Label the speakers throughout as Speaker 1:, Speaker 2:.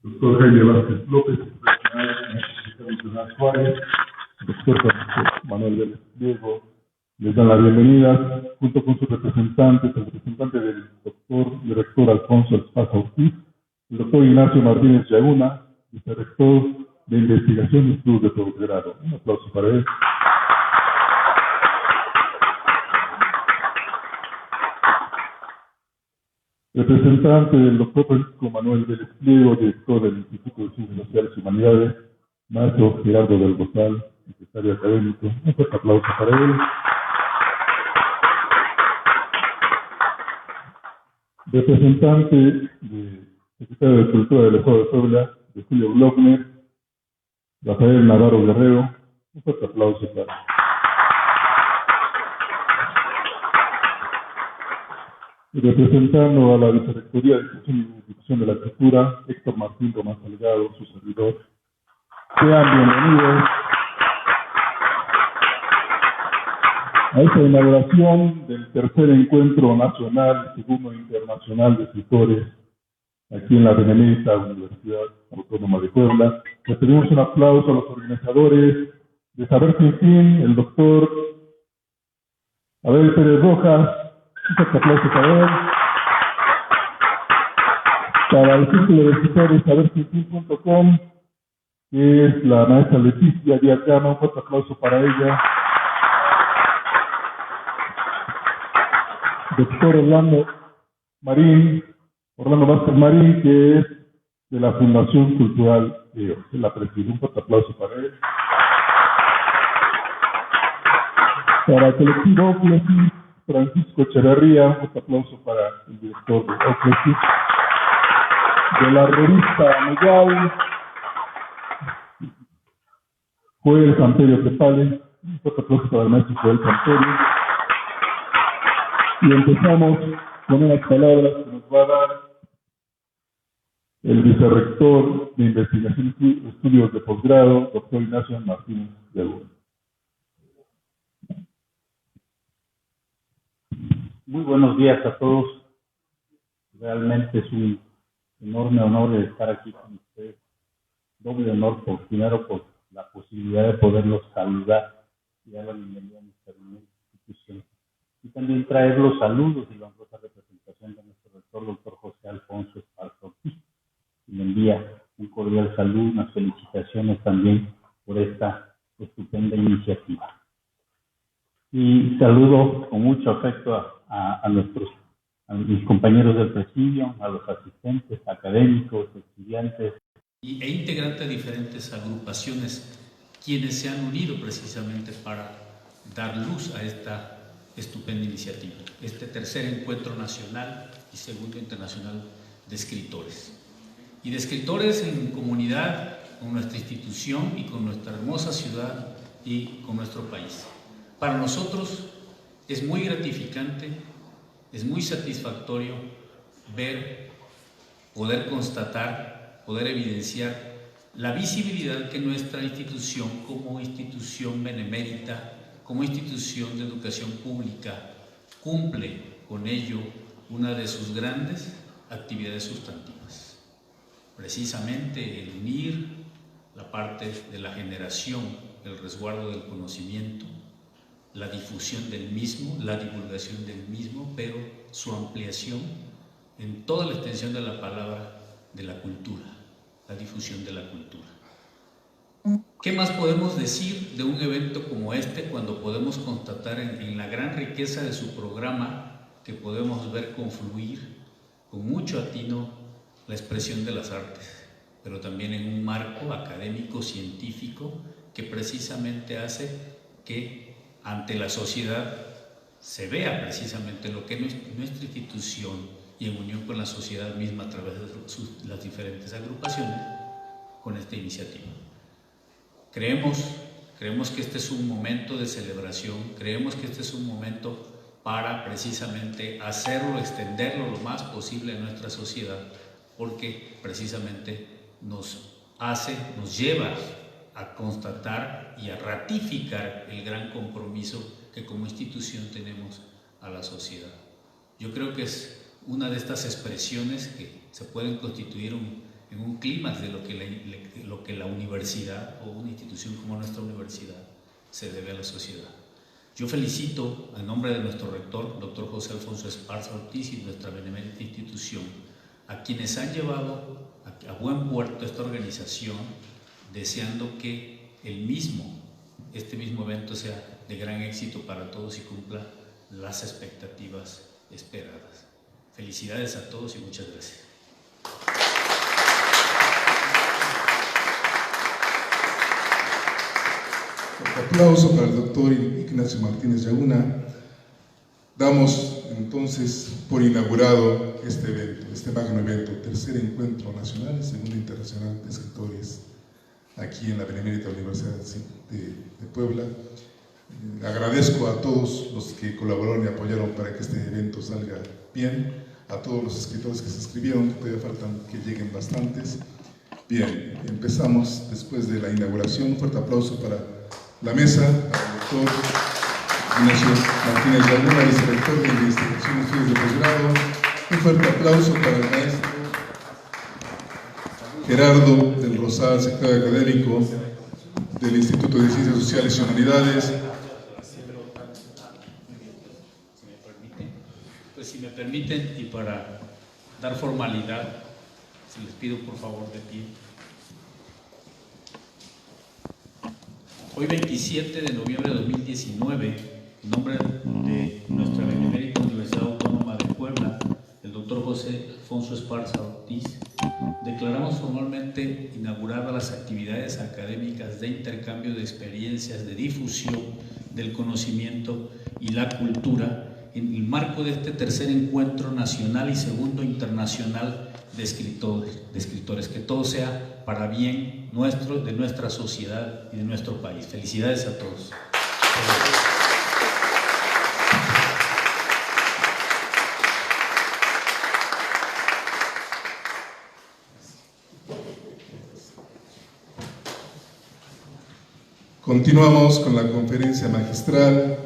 Speaker 1: doctor Jaime Vázquez López, profesional Juárez, doctor Francisco Manuel Vélez Pliego, les dan la bienvenida, junto con sus representantes, el representante del doctor y rector Alfonso Esparza Ortiz, el doctor Ignacio Martínez Yaguna, vicerrector de Investigación y Estudios de Posgrado. Un aplauso para él. Representante del doctor Francisco Manuel Vélez Pliego, director del Instituto de Ciencias Sociales y Humanidades, maestro Gerardo del Bozal, secretario académico. Un fuerte aplauso para él. Representante del secretario de Cultura del Estado de Puebla, de Julio Glockner, Rafael Navarro Guerrero. Un fuerte aplauso para él. Representando a la Vicerrectoría de Difusión de la Cultura, Héctor Martín Román Salgado, su servidor. Sean bienvenidos a esta inauguración del tercer encuentro nacional y segundo internacional de escritores aquí en la Benemérita Universidad Autónoma de Puebla. Les pedimos un aplauso a los organizadores de Saber Sin Fin, el doctor Abel Pérez Rojas. Un aplauso para él. Para el Círculo de Escritores sabersinfin.com, que es la maestra Leticia Díaz Gama, un fuerte aplauso para ella. Doctor Orlando Vázquez Marín, que es de la Fundación Cultural EOS, la preside. Un fuerte aplauso para él. Para el colectivo Oclesis, Francisco Echeverría, un fuerte aplauso para el director de Oclesis. De la revista Megal, Joel Samperio Tepale, un fuerte aplauso para el maestro Joel Samperio. Y empezamos con unas palabras que nos va a dar el vicerrector de Investigación y Estudios de Posgrado, doctor Ignacio Martínez Yaguna.
Speaker 2: Muy buenos días a todos. Realmente es un enorme honor de estar aquí con ustedes. Doble honor, primero por la posibilidad de poderlos saludar y dar la bienvenida a nuestra institución. Y también traer los saludos y la honrosa representación de nuestro rector, doctor José Alfonso Esparza Ortiz. Y le envía un cordial saludo, unas felicitaciones también por esta estupenda iniciativa. Y saludo con mucho afecto a mis compañeros del presidio, a los asistentes, académicos, estudiantes.
Speaker 3: E integrantes de diferentes agrupaciones, quienes se han unido precisamente para dar luz a esta estupenda iniciativa, este tercer encuentro nacional y segundo internacional de escritores. Y de escritores en comunidad con nuestra institución y con nuestra hermosa ciudad y con nuestro país. Para nosotros es muy gratificante, es muy satisfactorio ver, poder constatar, poder evidenciar la visibilidad que nuestra institución, como institución benemérita, como institución de educación pública, cumple con ello una de sus grandes actividades sustantivas. Precisamente el unir la parte de la generación, el resguardo del conocimiento, la difusión del mismo, la divulgación del mismo, pero su ampliación en toda la extensión de la palabra de la cultura, la difusión de la cultura. ¿Qué más podemos decir de un evento como este cuando podemos constatar en la gran riqueza de su programa que podemos ver confluir con mucho atino la expresión de las artes, pero también en un marco académico, científico, que precisamente hace que ante la sociedad se vea precisamente lo que nuestra institución y en unión con la sociedad misma a través de las diferentes agrupaciones con esta iniciativa. Creemos que este es un momento de celebración, creemos que este es un momento para precisamente hacerlo, extenderlo lo más posible a nuestra sociedad, porque precisamente nos lleva a constatar y a ratificar el gran compromiso que como institución tenemos a la sociedad. Yo creo que es una de estas expresiones que se pueden constituir en un clímax de lo que la universidad o una institución como nuestra universidad se debe a la sociedad. Yo felicito en nombre de nuestro rector, doctor José Alfonso Esparza Ortiz, y nuestra benemérita institución, a quienes han llevado a buen puerto esta organización, deseando que este mismo evento sea de gran éxito para todos y cumpla las expectativas esperadas. Felicidades a todos y muchas gracias.
Speaker 4: Aplauso para el doctor Ignacio Martínez Laguna. Damos entonces por inaugurado este evento, este magno evento, tercer encuentro nacional y segundo internacional de escritores aquí en la Benemérita Universidad de Puebla. Agradezco a todos los que colaboraron y apoyaron para que este evento salga bien, a todos los escritores que se inscribieron, que todavía faltan que lleguen bastantes. Bien, empezamos después de la inauguración. Un fuerte aplauso para la mesa, al doctor Ignacio Martínez Laguna, vicerrector de Investigación y Estudios de Posgrado. Un fuerte aplauso para el maestro Gerardo del Rosal, secretario académico del Instituto de Ciencias Sociales y Humanidades.
Speaker 3: Si me permiten, y para dar formalidad, si les pido por favor de pie. Hoy 27 de noviembre de 2019, en nombre de nuestra Benemérita Universidad Autónoma de Puebla, el doctor José Alfonso Esparza Ortiz, declaramos formalmente inauguradas las actividades académicas de intercambio de experiencias, de difusión del conocimiento y la cultura en el marco de este tercer encuentro nacional y segundo internacional de escritores, que todo sea para bien nuestro, de nuestra sociedad y de nuestro país. Felicidades a todos.
Speaker 4: Continuamos con la conferencia magistral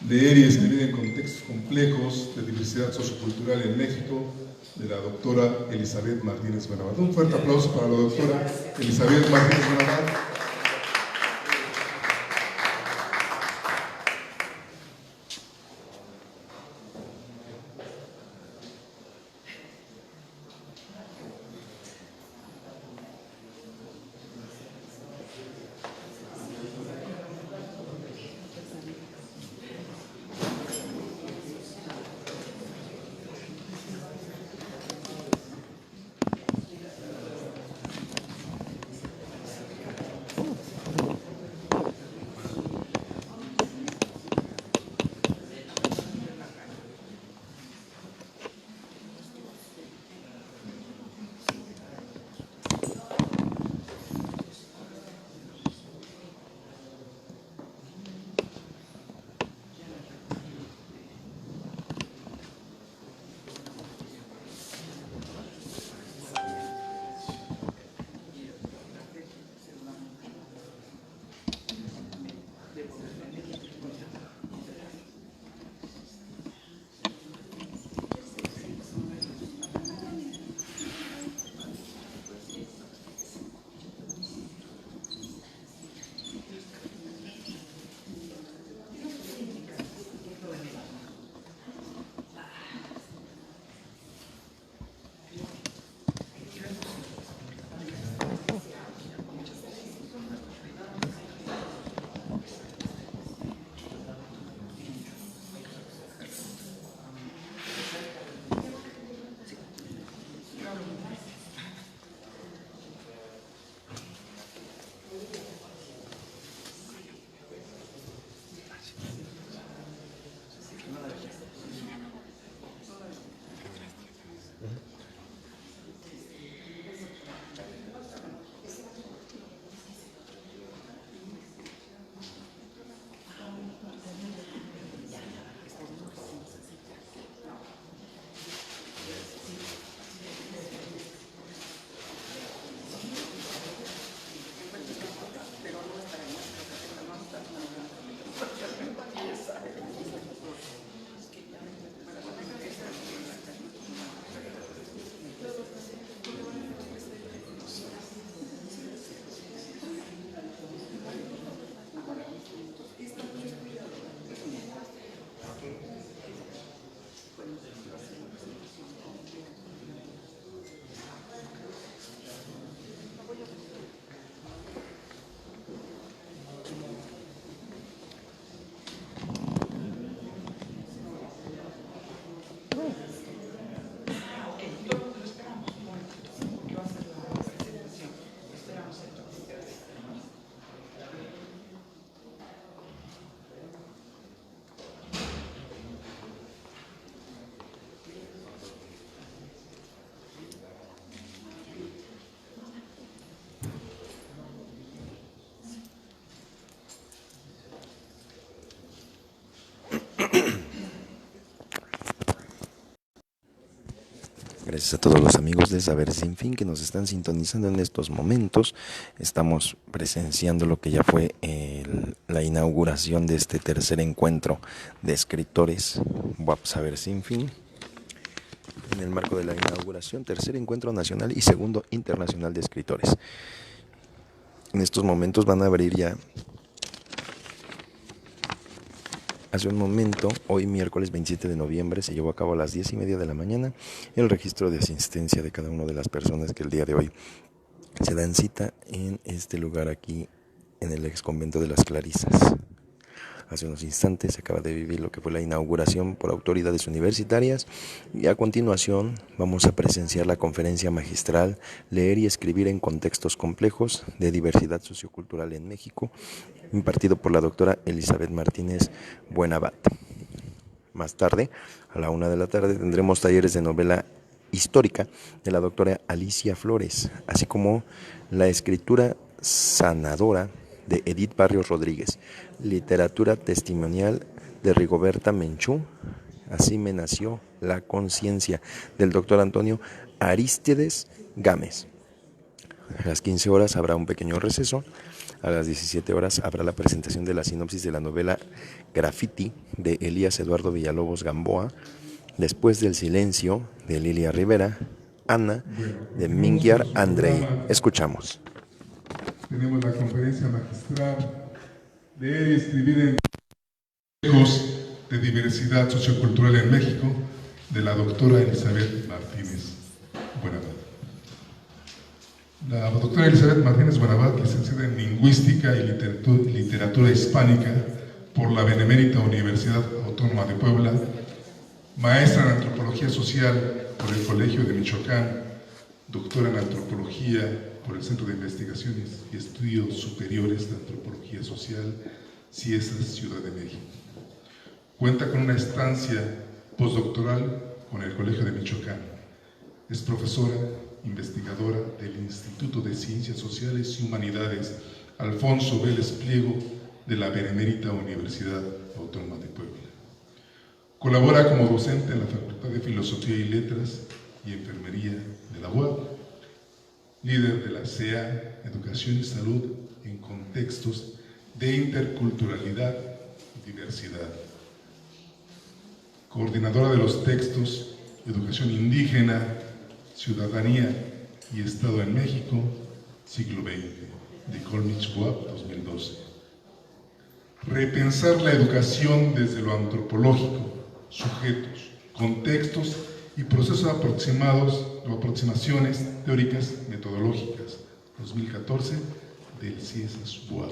Speaker 4: Leer y escribir en contextos complejos de diversidad sociocultural en México, de la doctora Elizabeth Martínez Benavat. Un fuerte aplauso para la doctora Elizabeth Martínez Benavat.
Speaker 5: Gracias a todos los amigos de Saber Sin Fin que nos están sintonizando en estos momentos. Estamos presenciando lo que ya fue la inauguración de este tercer encuentro de escritores WAP Saber Sin Fin. En el marco de la inauguración, tercer encuentro nacional y segundo internacional de escritores. En estos momentos van a abrir ya. Hace un momento, hoy miércoles 27 de noviembre, se llevó a cabo a las 10:30 de la mañana el registro de asistencia de cada una de las personas que el día de hoy se dan cita en este lugar aquí, en el ex convento de las Clarisas. Hace unos instantes se acaba de vivir lo que fue la inauguración por autoridades universitarias y a continuación vamos a presenciar la conferencia magistral Leer y escribir en contextos complejos de diversidad sociocultural en México, impartido por la doctora Elizabeth Martínez Buenabat. Más tarde, a la 1 de la tarde, tendremos talleres de novela histórica de la doctora Alicia Flores, así como la escritura sanadora de Edith Barrios Rodríguez, literatura testimonial de Rigoberta Menchú, Así me nació la conciencia, del doctor Antonio Arístides Gámez. A las 15 horas habrá un pequeño receso. A las 17 horas habrá la presentación de la sinopsis de la novela Graffiti de Elías Eduardo Villalobos Gamboa. Después del silencio de Lilia Rivera, Ana de Minguiar Andrei. Escuchamos.
Speaker 4: Tenemos la conferencia magistral Leer y escribir en contextos de diversidad sociocultural en México, de la doctora Elizabeth Martínez Buenabat. La doctora Elizabeth Martínez Buenabat, licenciada en Lingüística y Literatura Hispánica por la Benemérita Universidad Autónoma de Puebla, maestra en Antropología Social por el Colegio de Michoacán, doctora en Antropología por el Centro de Investigaciones y Estudios Superiores de Antropología Social, CIESAS, Ciudad de México. Cuenta con una estancia postdoctoral con el Colegio de Michoacán. Es profesora investigadora del Instituto de Ciencias Sociales y Humanidades Alfonso Vélez Pliego de la Benemérita Universidad Autónoma de Puebla. Colabora como docente en la Facultad de Filosofía y Letras y Enfermería de la UAP, líder de la CEA Educación y Salud en contextos de interculturalidad y diversidad, coordinadora de los textos Educación Indígena, Ciudadanía y Estado en México, siglo XX, de Colmich UAP 2012. Repensar la educación desde lo antropológico, sujetos, contextos y procesos aproximados o aproximaciones teóricas metodológicas, 2014, del CIESAS UAP.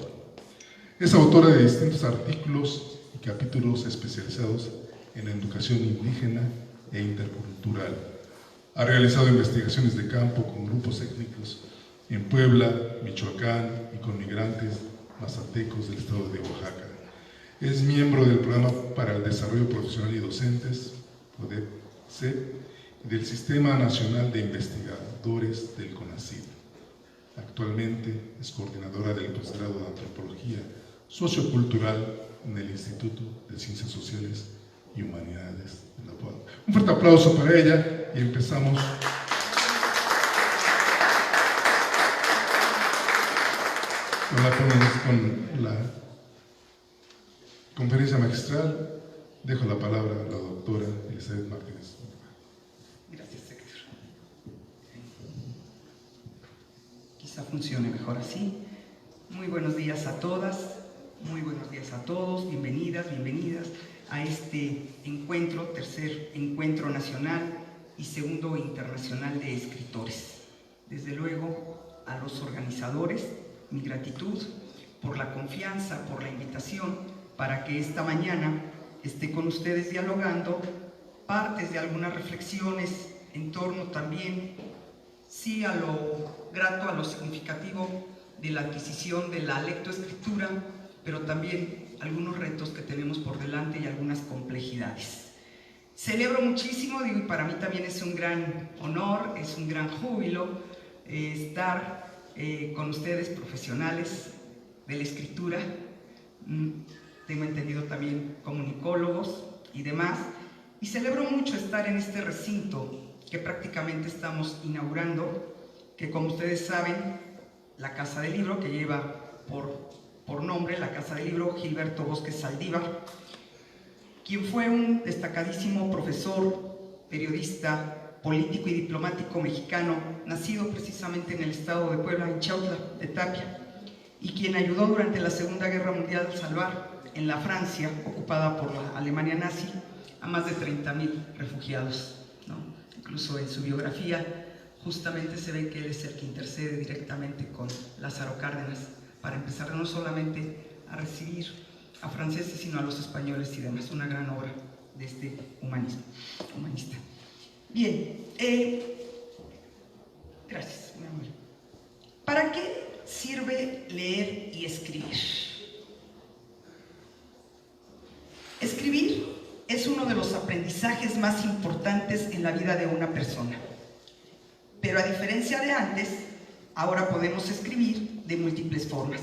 Speaker 4: Es autora de distintos artículos y capítulos especializados en educación indígena e intercultural. Ha realizado investigaciones de campo con grupos étnicos en Puebla, Michoacán y con migrantes mazatecos del estado de Oaxaca. Es miembro del Programa para el Desarrollo Profesional y Docentes, PRODEP-CEP, y del Sistema Nacional de Investigadores del CONACYT. Actualmente es coordinadora del posgrado de Antropología Sociocultural en el Instituto de Ciencias Sociales y Humanidades de la UAP. Un fuerte aplauso para ella y empezamos. Con la conferencia magistral. Dejo la palabra a la doctora Elizabeth Martínez.
Speaker 6: Gracias, secretario. Quizá funcione mejor así. Muy buenos días a todas, muy buenos días a todos, bienvenidas a este encuentro, tercer encuentro nacional y segundo internacional de escritores. Desde luego, a los organizadores, mi gratitud por la confianza, por la invitación, para que esta mañana esté con ustedes dialogando partes de algunas reflexiones en torno también, sí, a lo grato, a lo significativo de la adquisición de la lectoescritura, pero también algunos retos que tenemos por delante y algunas complejidades. Celebro muchísimo, digo, y para mí también es un gran honor, es un gran júbilo estar con ustedes, profesionales de la escritura, tengo entendido también comunicólogos y demás, y celebro mucho estar en este recinto que prácticamente estamos inaugurando, que como ustedes saben, la Casa del Libro, que lleva por nombre la Casa del Libro Gilberto Bosques Saldívar, quien fue un destacadísimo profesor, periodista, político y diplomático mexicano, nacido precisamente en el estado de Puebla, en Chautla de Tapia, y quien ayudó durante la Segunda Guerra Mundial a salvar en la Francia, ocupada por la Alemania nazi, a más de 30,000 refugiados, ¿no? Incluso en su biografía justamente se ve que él es el que intercede directamente con Lázaro Cárdenas para empezar no solamente a recibir a franceses, sino a los españoles y demás. Una gran obra de este humanista. Bien, gracias, mi amor. ¿Para qué sirve leer y escribir? Escribir es uno de los aprendizajes más importantes en la vida de una persona. Pero a diferencia de antes, ahora podemos escribir de múltiples formas.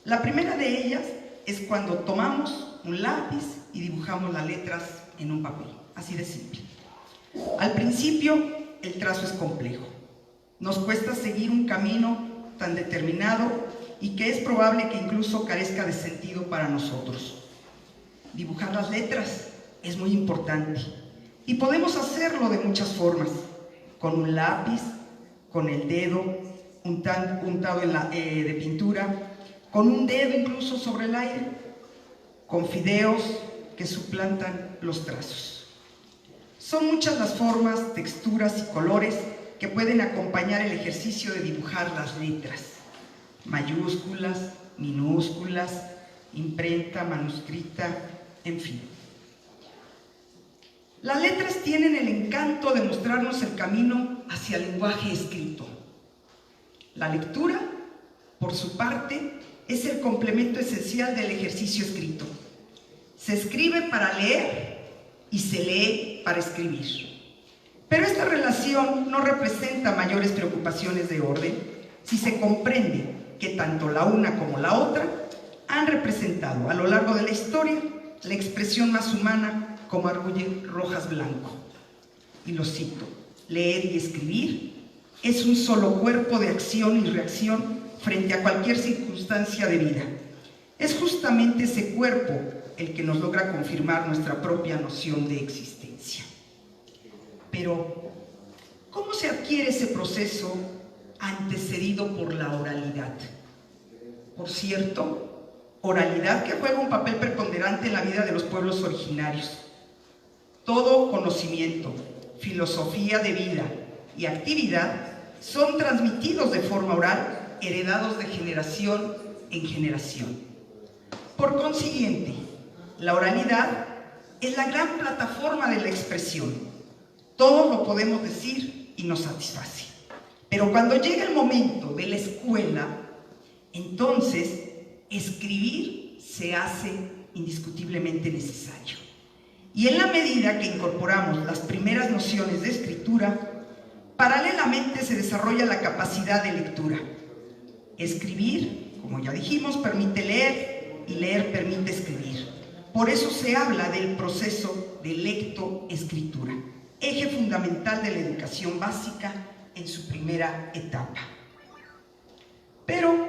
Speaker 6: La primera de ellas es cuando tomamos un lápiz y dibujamos las letras en un papel, así de simple. Al principio, el trazo es complejo. Nos cuesta seguir un camino tan determinado y que es probable que incluso carezca de sentido para nosotros. Dibujar las letras es muy importante y podemos hacerlo de muchas formas, con un lápiz, con el dedo untado de pintura, con un dedo incluso sobre el aire, con fideos que suplantan los trazos. Son muchas las formas, texturas y colores que pueden acompañar el ejercicio de dibujar las letras: mayúsculas, minúsculas, imprenta, manuscrita, en fin. Las letras tienen el encanto de mostrarnos el camino hacia el lenguaje escrito. La lectura, por su parte, es el complemento esencial del ejercicio escrito. Se escribe para leer y se lee para escribir. Pero esta relación no representa mayores preocupaciones de orden si se comprende que tanto la una como la otra han representado a lo largo de la historia la expresión más humana, como arguye Rojas Blanco. Y lo cito: leer y escribir es un solo cuerpo de acción y reacción frente a cualquier circunstancia de vida. Es justamente ese cuerpo el que nos logra confirmar nuestra propia noción de existencia. Pero, ¿cómo se adquiere ese proceso antecedido por la oralidad? Por cierto, oralidad que juega un papel preponderante en la vida de los pueblos originarios. Todo conocimiento, filosofía de vida y actividad son transmitidos de forma oral, heredados de generación en generación. Por consiguiente, la oralidad es la gran plataforma de la expresión. Todo lo podemos decir y nos satisface. Pero cuando llega el momento de la escuela, entonces escribir se hace indiscutiblemente necesario. Y en la medida que incorporamos las primeras nociones de escritura, paralelamente se desarrolla la capacidad de lectura. Escribir, como ya dijimos, permite leer y leer permite escribir. Por eso se habla del proceso de lectoescritura, eje fundamental de la educación básica en su primera etapa. Pero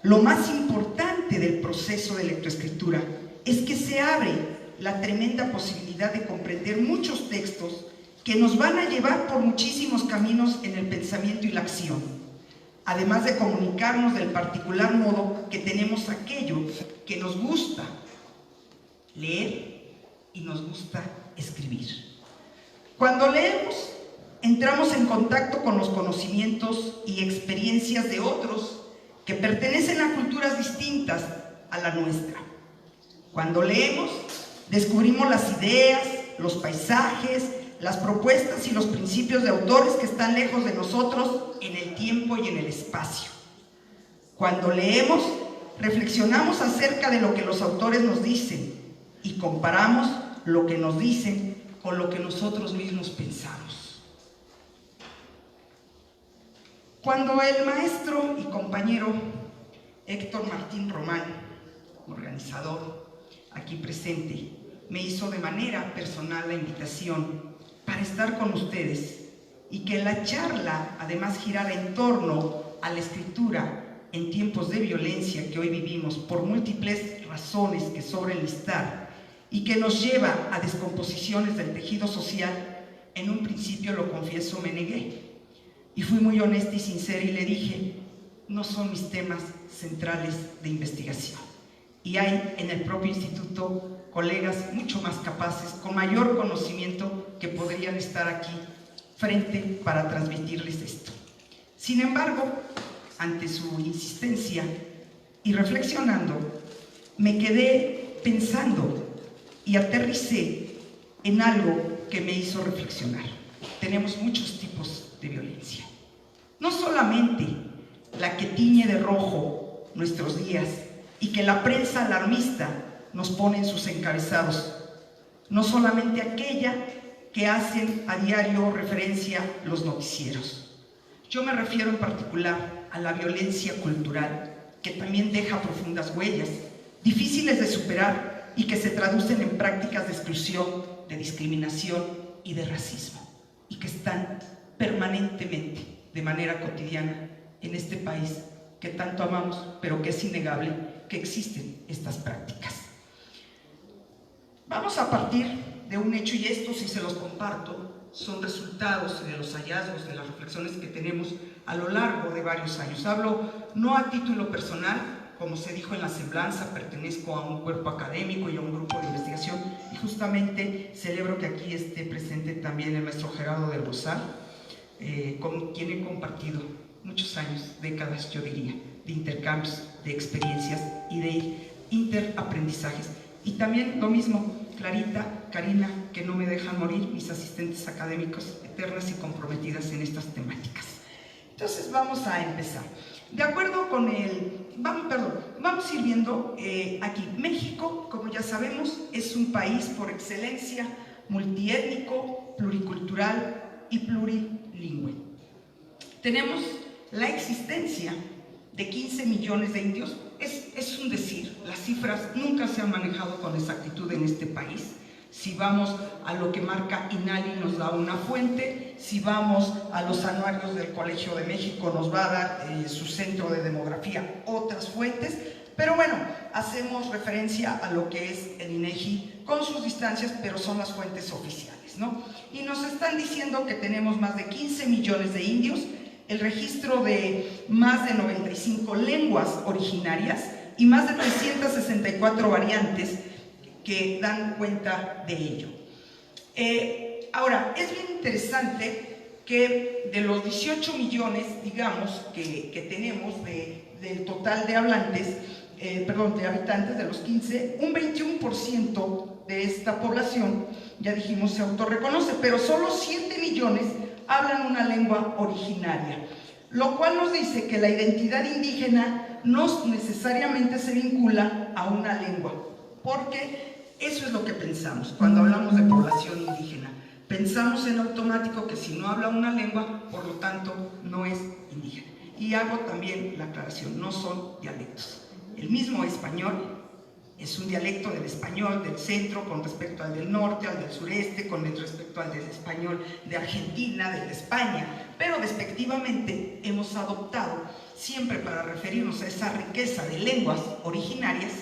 Speaker 6: lo más importante del proceso de lectoescritura es que se abre la tremenda posibilidad de comprender muchos textos que nos van a llevar por muchísimos caminos en el pensamiento y la acción, además de comunicarnos del particular modo que tenemos aquello que nos gusta leer y nos gusta escribir. Cuando leemos, entramos en contacto con los conocimientos y experiencias de otros que pertenecen a culturas distintas a la nuestra. Cuando leemos, descubrimos las ideas, los paisajes, las propuestas y los principios de autores que están lejos de nosotros en el tiempo y en el espacio. Cuando leemos, reflexionamos acerca de lo que los autores nos dicen y comparamos lo que nos dicen con lo que nosotros mismos pensamos. Cuando el maestro y compañero Héctor Martín Román, organizador aquí presente, me hizo de manera personal la invitación para estar con ustedes y que la charla además girara en torno a la escritura en tiempos de violencia que hoy vivimos por múltiples razones que sobre listar y que nos lleva a descomposiciones del tejido social, en un principio, lo confieso, me negué. Y fui muy honesta y sincera y le dije, no son mis temas centrales de investigación. Y hay en el propio instituto colegas mucho más capaces, con mayor conocimiento, que podrían estar aquí frente para transmitirles esto. Sin embargo, ante su insistencia y reflexionando, me quedé pensando y aterricé en algo que me hizo reflexionar. Tenemos muchos tipos de violencia. No solamente la que tiñe de rojo nuestros días y que la prensa alarmista nos pone en sus encabezados, no solamente aquella que hacen a diario referencia los noticieros. Yo me refiero en particular a la violencia cultural, que también deja profundas huellas, difíciles de superar y que se traducen en prácticas de exclusión, de discriminación y de racismo, y que están permanentemente, de manera cotidiana, en este país que tanto amamos, pero que es innegable que existen estas prácticas. Vamos a partir de un hecho, y esto sí se los comparto, son resultados de los hallazgos, de las reflexiones que tenemos a lo largo de varios años. Hablo no a título personal, como se dijo en la semblanza, pertenezco a un cuerpo académico y a un grupo de investigación, y justamente celebro que aquí esté presente también el maestro Gerardo del Rosal, con quien he compartido muchos años, décadas yo diría, de intercambios, de experiencias y de interaprendizajes. Y también lo mismo, Clarita, Karina, que no me dejan morir, mis asistentes académicos, eternas y comprometidas en estas temáticas. Entonces vamos a empezar. De acuerdo con vamos a ir viendo aquí. México, como ya sabemos, es un país por excelencia multiétnico, pluricultural y plurilingüe. Tenemos la existencia de 15 millones de indios. Es un decir, las cifras nunca se han manejado con exactitud en este país. Si vamos a lo que marca INALI nos da una fuente, si vamos a los anuarios del Colegio de México nos va a dar su centro de demografía otras fuentes, pero bueno, hacemos referencia a lo que es el INEGI con sus distancias, pero son las fuentes oficiales, ¿no? Y nos están diciendo que tenemos más de 15 millones de indios, el registro de más de 95 lenguas originarias y más de 364 variantes que dan cuenta de ello. Ahora, es bien interesante que de los 18 millones, digamos, que tenemos del total de hablantes, de habitantes de los 15, un 21% de esta población, ya dijimos, se autorreconoce, pero solo 7 millones hablan una lengua originaria, lo cual nos dice que la identidad indígena no necesariamente se vincula a una lengua, porque eso es lo que pensamos cuando hablamos de población indígena. Pensamos en automático que si no habla una lengua, por lo tanto, no es indígena. Y hago también la aclaración, no son dialectos. El mismo español es un dialecto del español del centro con respecto al del norte, al del sureste, con respecto al del español de Argentina, del de España, pero despectivamente hemos adoptado, siempre para referirnos a esa riqueza de lenguas originarias,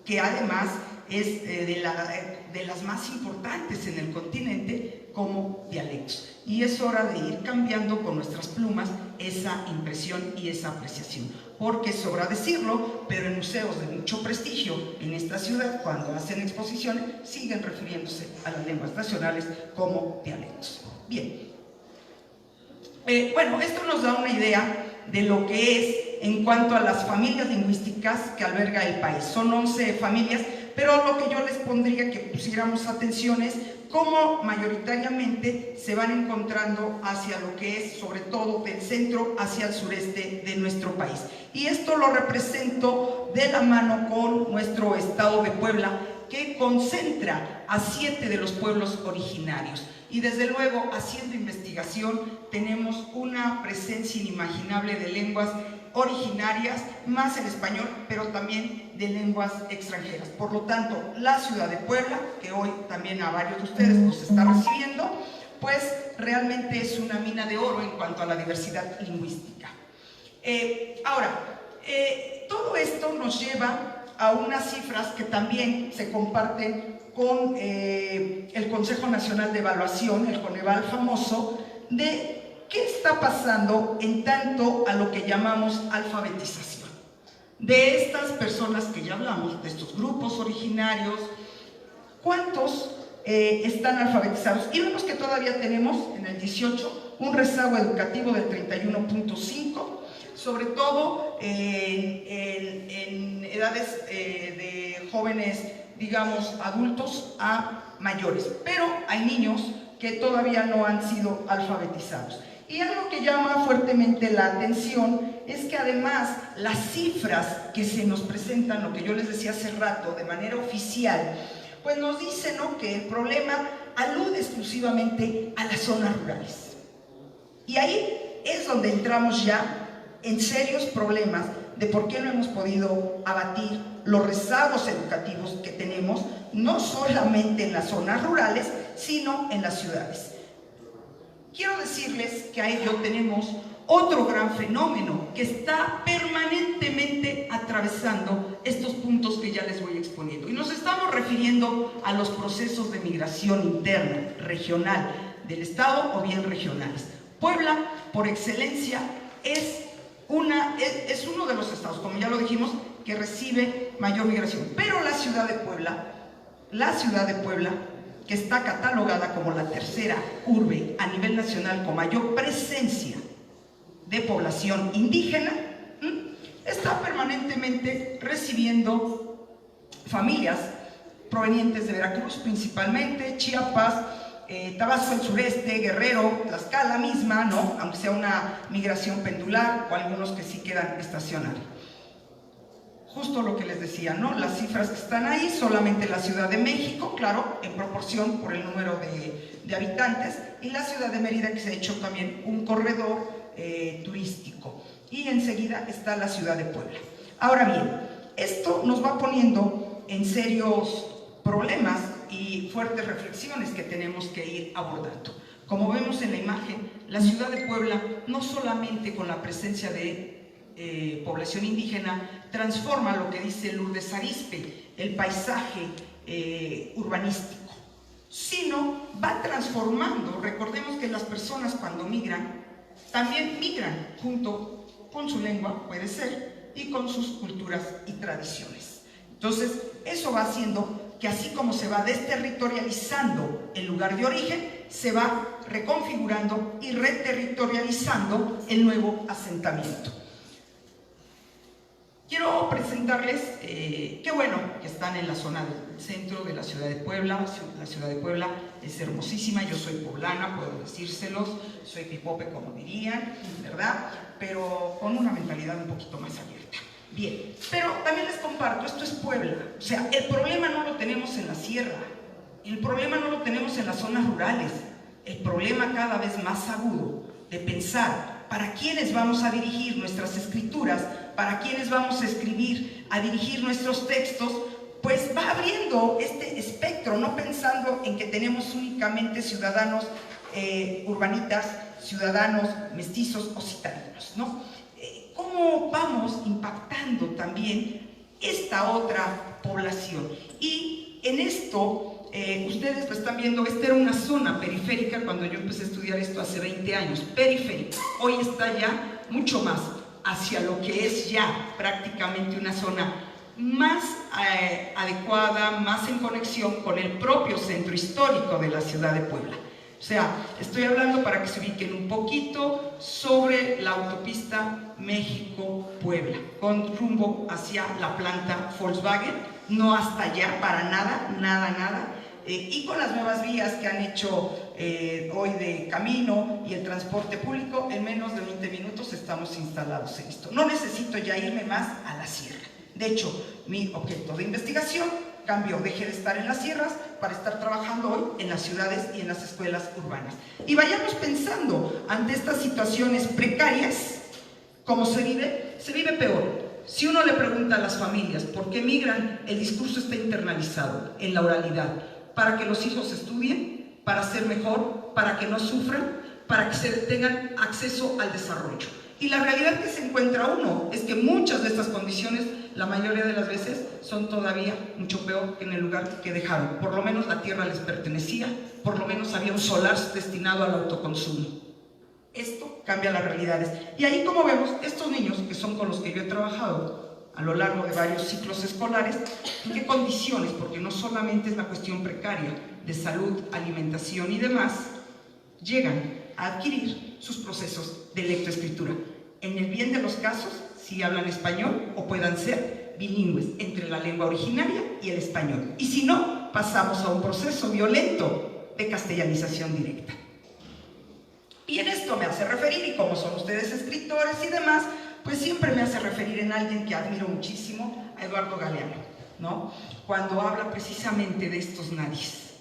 Speaker 6: que además es de las más importantes en el continente como dialectos. Y es hora de ir cambiando con nuestras plumas esa impresión y esa apreciación, porque sobra decirlo, pero en museos de mucho prestigio en esta ciudad, cuando hacen exposiciones, siguen refiriéndose a las lenguas nacionales como dialectos. Bien, bueno, esto nos da una idea de lo que es en cuanto a las familias lingüísticas que alberga el país. Son 11 familias, pero lo que yo les pondría que pusiéramos atención es cómo mayoritariamente se van encontrando hacia lo que es, sobre todo, del centro hacia el sureste de nuestro país. Y esto lo represento de la mano con nuestro estado de Puebla, que concentra a 7 de los pueblos originarios. Y desde luego, haciendo investigación, tenemos una presencia inimaginable de lenguas originarias, más el español, pero también de lenguas extranjeras. Por lo tanto, la ciudad de Puebla, que hoy también a varios de ustedes nos está recibiendo, pues realmente es una mina de oro en cuanto a la diversidad lingüística. Todo esto nos lleva a unas cifras que también se comparten con el Consejo Nacional de Evaluación, el Coneval famoso, de qué está pasando en tanto a lo que llamamos alfabetización. De estas personas que ya hablamos, de estos grupos originarios, ¿cuántos están alfabetizados? Y vemos que todavía tenemos en el 18 un rezago educativo del 31.5%, sobre todo en edades de jóvenes, digamos, adultos a mayores, pero hay niños que todavía no han sido alfabetizados. Y algo que llama fuertemente la atención es que además las cifras que se nos presentan, lo que yo les decía hace rato, de manera oficial, pues nos dicen, ¿no?, que el problema alude exclusivamente a las zonas rurales. Y ahí es donde entramos ya en serios problemas de por qué no hemos podido abatir los rezagos educativos que tenemos, no solamente en las zonas rurales, sino en las ciudades. Quiero decirles que a ello tenemos otro gran fenómeno que está permanentemente atravesando estos puntos que ya les voy exponiendo. Y nos estamos refiriendo a los procesos de migración interna, regional, del Estado o bien regionales. Puebla, por excelencia, es uno de los estados, como ya lo dijimos, que recibe mayor migración. Pero la ciudad de Puebla, que está catalogada como la tercera urbe a nivel nacional con mayor presencia de población indígena, está permanentemente recibiendo familias provenientes de Veracruz principalmente, Chiapas, Tabasco el sureste, Guerrero, Tlaxcala misma, ¿no?, aunque sea una migración pendular, o algunos que sí quedan estacionarios. Justo lo que les decía, ¿no?, las cifras que están ahí, solamente la Ciudad de México, claro, en proporción por el número de habitantes, y la Ciudad de Mérida, que se ha hecho también un corredor turístico, y enseguida está la Ciudad de Puebla. Ahora bien, esto nos va poniendo en serios problemas y fuertes reflexiones que tenemos que ir abordando. Como vemos en la imagen, la ciudad de Puebla, no solamente con la presencia de población indígena, transforma lo que dice Lourdes Arizpe, el paisaje urbanístico, sino va transformando. Recordemos que las personas cuando migran, también migran junto con su lengua, puede ser, y con sus culturas y tradiciones. Entonces, eso va haciendo que así como se va desterritorializando el lugar de origen, se va reconfigurando y reterritorializando el nuevo asentamiento. Quiero presentarles, qué bueno que están en la zona del centro de la ciudad de Puebla. La ciudad de Puebla es hermosísima, yo soy poblana, puedo decírselos, soy pipope como dirían, ¿verdad? Pero con una mentalidad un poquito más abierta. Bien, pero también les comparto, esto es Puebla, o sea, el problema no lo tenemos en la sierra, el problema no lo tenemos en las zonas rurales, el problema cada vez más agudo de pensar para quiénes vamos a dirigir nuestras escrituras, para quiénes vamos a dirigir nuestros textos, pues va abriendo este espectro, no pensando en que tenemos únicamente ciudadanos urbanitas, ciudadanos mestizos o citadinos, ¿no? ¿Cómo vamos impactando también esta otra población? Y en esto, ustedes lo están viendo, esta era una zona periférica cuando yo empecé a estudiar esto hace 20 años, periférica. Hoy está ya mucho más hacia lo que es ya prácticamente una zona más adecuada, más en conexión con el propio centro histórico de la ciudad de Puebla. O sea, estoy hablando para que se ubiquen un poquito sobre la autopista México-Puebla, con rumbo hacia la planta Volkswagen, no hasta allá, para nada, y con las nuevas vías que han hecho hoy de camino y el transporte público, en menos de 20 minutos estamos instalados en esto. No necesito ya irme más a la sierra. De hecho, mi objeto de investigación cambió, dejé de estar en las sierras para estar trabajando hoy en las ciudades y en las escuelas urbanas. Y vayamos pensando ante estas situaciones precarias, ¿cómo se vive? Se vive peor. Si uno le pregunta a las familias por qué migran, el discurso está internalizado en la oralidad, para que los hijos estudien, para ser mejor para que no sufran, para que tengan acceso al desarrollo. Y la realidad que se encuentra uno es que muchas de estas condiciones, la mayoría de las veces, son todavía mucho peor que en el lugar que dejaron. Por lo menos la tierra les pertenecía, por lo menos había un solar destinado al autoconsumo. Esto cambia las realidades. Y ahí, como vemos, estos niños, que son con los que yo he trabajado a lo largo de varios ciclos escolares, ¿en qué condiciones? Porque no solamente es la cuestión precaria de salud, alimentación y demás, llegan a adquirir sus procesos de lectoescritura. En el bien de los casos, si hablan español o puedan ser bilingües entre la lengua originaria y el español. Y si no, pasamos a un proceso violento de castellanización directa. Y en esto me hace referir, y como son ustedes escritores y demás, pues siempre me hace referir en alguien que admiro muchísimo, a Eduardo Galeano, ¿no? Cuando habla precisamente de estos nadies,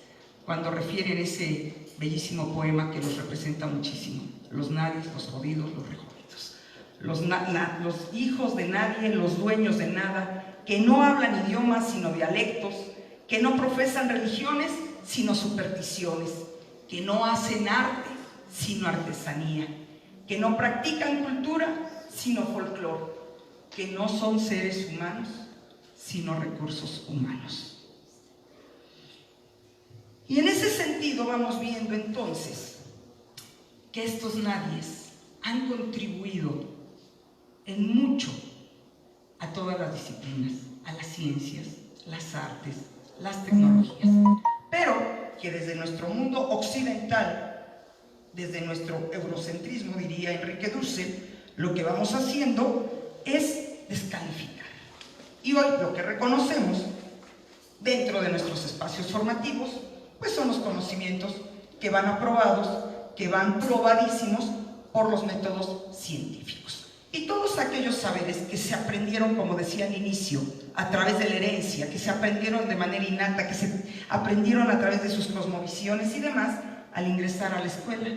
Speaker 6: cuando refiere en ese bellísimo poema que los representa muchísimo: los nadies, los jodidos, los rejodidos, los hijos de nadie, los dueños de nada, que no hablan idiomas sino dialectos, que no profesan religiones sino supersticiones, que no hacen arte sino artesanía, que no practican cultura sino folclore, que no son seres humanos sino recursos humanos. Y en ese sentido vamos viendo entonces que estos nadies han contribuido en mucho a todas las disciplinas, a las ciencias, las artes, las tecnologías, pero que desde nuestro mundo occidental, desde nuestro eurocentrismo, diría Enrique Dussel, lo que vamos haciendo es descalificar. Y hoy lo que reconocemos dentro de nuestros espacios formativos, pues son los conocimientos que van aprobados, que van probadísimos por los métodos científicos. Y todos aquellos saberes que se aprendieron, como decía al inicio, a través de la herencia, que se aprendieron de manera innata, que se aprendieron a través de sus cosmovisiones y demás, al ingresar a la escuela,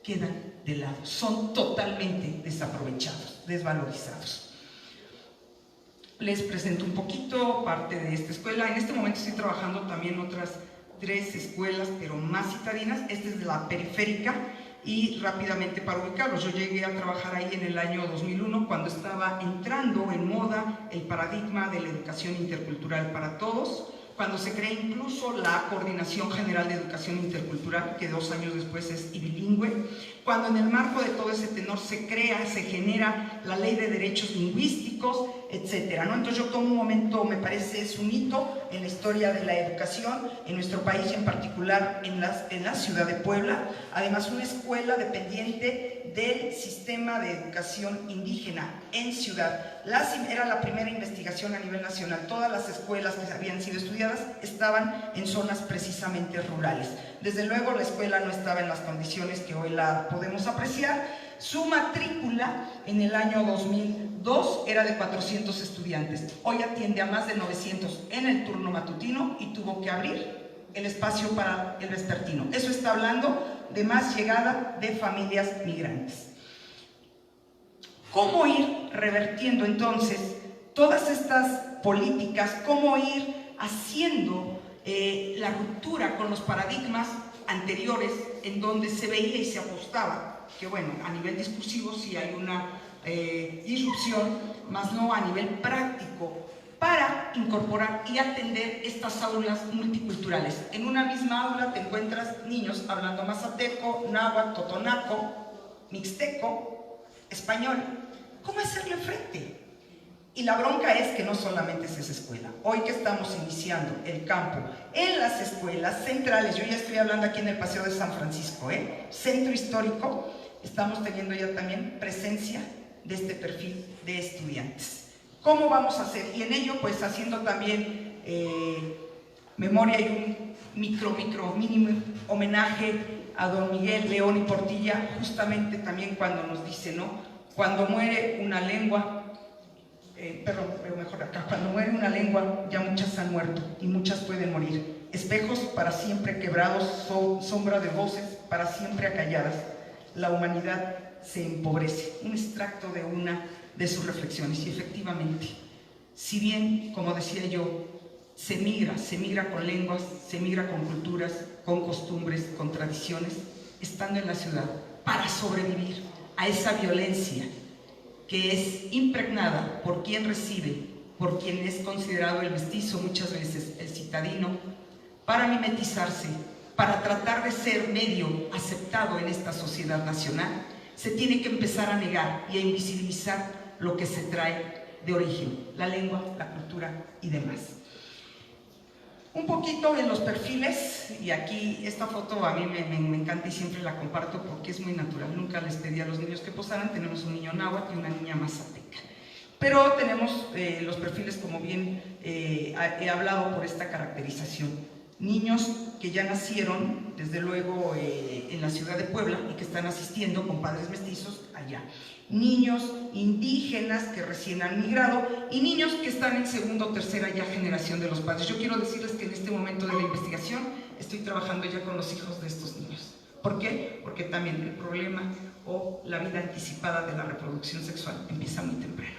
Speaker 6: quedan de lado, son totalmente desaprovechados, desvalorizados. Les presento un poquito parte de esta escuela. En este momento estoy trabajando también en otras 3 escuelas, pero más citadinas. Esta es de la periférica, y rápidamente para ubicarlos, yo llegué a trabajar ahí en el año 2001, cuando estaba entrando en moda el paradigma de la educación intercultural para todos, cuando se crea incluso la Coordinación General de Educación Intercultural, que 2 años después es bilingüe, cuando en el marco de todo ese tenor se genera la Ley de Derechos Lingüísticos, etcétera, ¿no? Entonces yo tomo un momento, me parece es un hito en la historia de la educación en nuestro país, y en particular en la ciudad de Puebla, además una escuela dependiente del sistema de educación indígena en ciudad. Era la primera investigación a nivel nacional. Todas las escuelas que habían sido estudiadas estaban en zonas precisamente rurales. Desde luego la escuela no estaba en las condiciones que hoy la podemos apreciar. Su matrícula en el año 2002 era de 400 estudiantes. Hoy atiende a más de 900 en el turno matutino, y tuvo que abrir el espacio para el vespertino. Eso está hablando de más llegada de familias migrantes. ¿Cómo ir revertiendo entonces todas estas políticas? ¿Cómo ir haciendo la ruptura con los paradigmas anteriores en donde se veía y se apostaba? Que bueno, a nivel discursivo sí hay una disrupción, más no a nivel práctico, para incorporar y atender estas aulas multiculturales. En una misma aula te encuentras niños hablando mazateco, náhuatl, totonaco, mixteco, español. ¿Cómo hacerle frente? Y la bronca es que no solamente es esa escuela. Hoy que estamos iniciando el campo en las escuelas centrales, yo ya estoy hablando aquí en el Paseo de San Francisco, centro histórico, estamos teniendo ya también presencia de este perfil de estudiantes. ¿Cómo vamos a hacer? Y en ello, pues haciendo también memoria y un mínimo homenaje a don Miguel León y Portilla, justamente también cuando nos dice, ¿no? Cuando muere una lengua, cuando muere una lengua, ya muchas han muerto y muchas pueden morir. Espejos para siempre quebrados, sombra de voces para siempre acalladas. La humanidad se empobrece. Un extracto de una de sus reflexiones. Y efectivamente, si bien, como decía yo, se migra con lenguas, se migra con culturas, con costumbres, con tradiciones, estando en la ciudad para sobrevivir a esa violencia que es impregnada por quien recibe, por quien es considerado el mestizo, muchas veces el citadino, para mimetizarse, para tratar de ser medio aceptado en esta sociedad nacional, se tiene que empezar a negar y a invisibilizar lo que se trae de origen, la lengua, la cultura y demás. Un poquito en los perfiles, y aquí esta foto a mí me encanta y siempre la comparto porque es muy natural. Nunca les pedí a los niños que posaran. Tenemos un niño náhuatl y una niña mazateca. Pero tenemos los perfiles, como bien he hablado, por esta caracterización. Niños que ya nacieron, desde luego, en la ciudad de Puebla y que están asistiendo con padres mestizos allá. Niños indígenas que recién han migrado y niños que están en segunda o tercera ya generación de los padres. Yo quiero decirles que en este momento de la investigación estoy trabajando ya con los hijos de estos niños. ¿Por qué? Porque también el problema o la vida anticipada de la reproducción sexual empieza muy temprano.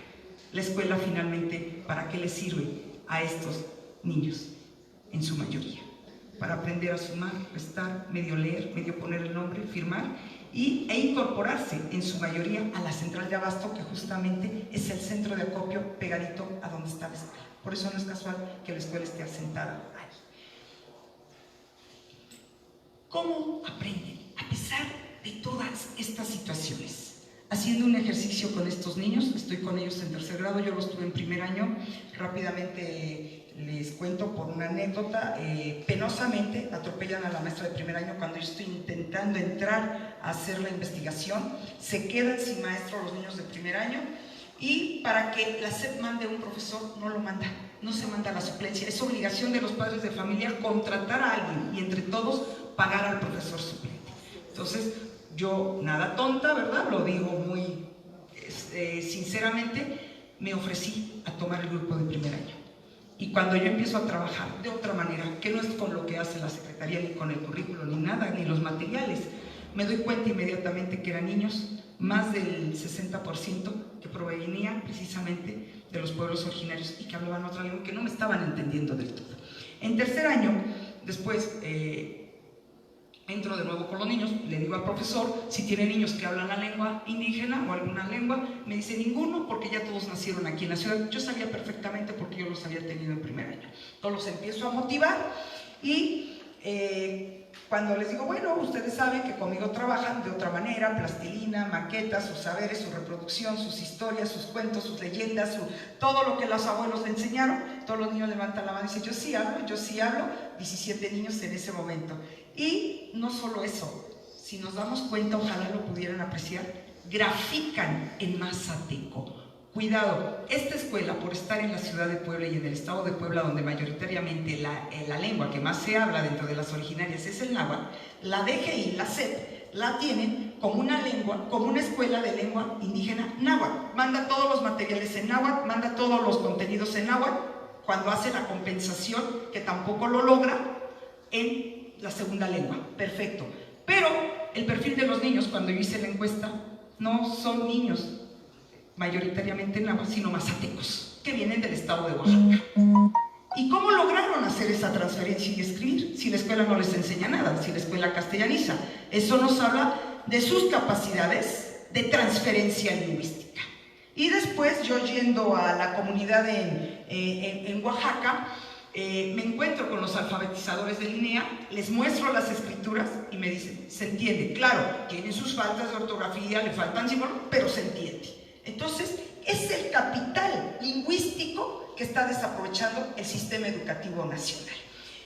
Speaker 6: La escuela finalmente, ¿para qué les sirve a estos niños? En su mayoría, para aprender a sumar, restar, medio leer, medio poner el nombre, firmar e incorporarse en su mayoría a la central de abasto, que justamente es el centro de acopio pegadito a donde está la escuela. Por eso no es casual que la escuela esté asentada ahí. ¿Cómo aprenden? A pesar de todas estas situaciones, haciendo un ejercicio con estos niños. Estoy con ellos en tercer grado, yo los tuve en primer año. Rápidamente les cuento por una anécdota. Penosamente atropellan a la maestra de primer año cuando yo estoy intentando entrar a hacer la investigación. Se quedan sin maestro los niños de primer año, y para que la SEP mande un profesor, no lo manda, no se manda la suplencia. Es obligación de los padres de familia contratar a alguien y entre todos pagar al profesor suplente. Entonces yo, nada tonta, ¿verdad? Lo digo muy sinceramente, me ofrecí a tomar el grupo de primer año. Y cuando yo empiezo a trabajar de otra manera, que no es con lo que hace la Secretaría, ni con el currículo, ni nada, ni los materiales, me doy cuenta inmediatamente que eran niños, más del 60%, que provenían precisamente de los pueblos originarios y que hablaban otra lengua que no me estaban entendiendo del todo. En tercer año, después, entro de nuevo con los niños, le digo al profesor si tiene niños que hablan la lengua indígena o alguna lengua. Me dice ninguno, porque ya todos nacieron aquí en la ciudad. Yo sabía perfectamente porque yo los había tenido en primer año. Entonces los empiezo a motivar y cuando les digo, bueno, ustedes saben que conmigo trabajan de otra manera, plastilina, maquetas, sus saberes, su reproducción, sus historias, sus cuentos, sus leyendas, todo lo que los abuelos le enseñaron. Todos los niños levantan la mano y dicen, yo sí hablo, 17 niños en ese momento. Y no solo eso, si nos damos cuenta, ojalá lo pudieran apreciar, grafican en mazateco. Cuidado, esta escuela, por estar en la ciudad de Puebla y en el estado de Puebla, donde mayoritariamente la lengua que más se habla dentro de las originarias es el náhuatl, la DGI, la SEP, la tienen como una lengua, como una escuela de lengua indígena náhuatl. Manda todos los materiales en náhuatl, manda todos los contenidos en náhuatl, cuando hace la compensación, que tampoco lo logra, en la segunda lengua. Perfecto. Pero el perfil de los niños, cuando yo hice la encuesta, no son niños mayoritariamente náhuatl, sino mazatecos, que vienen del estado de Oaxaca. ¿Y cómo lograron hacer esa transferencia y escribir? Si la escuela no les enseña nada, si la escuela castellaniza. Eso nos habla de sus capacidades de transferencia lingüística. Y después, yo yendo a la comunidad en Oaxaca, me encuentro con los alfabetizadores de Linea, les muestro las escrituras y me dicen, se entiende, claro, tienen sus faltas de ortografía, le faltan símbolos, pero se entiende. Entonces, es el capital lingüístico que está desaprovechando el sistema educativo nacional.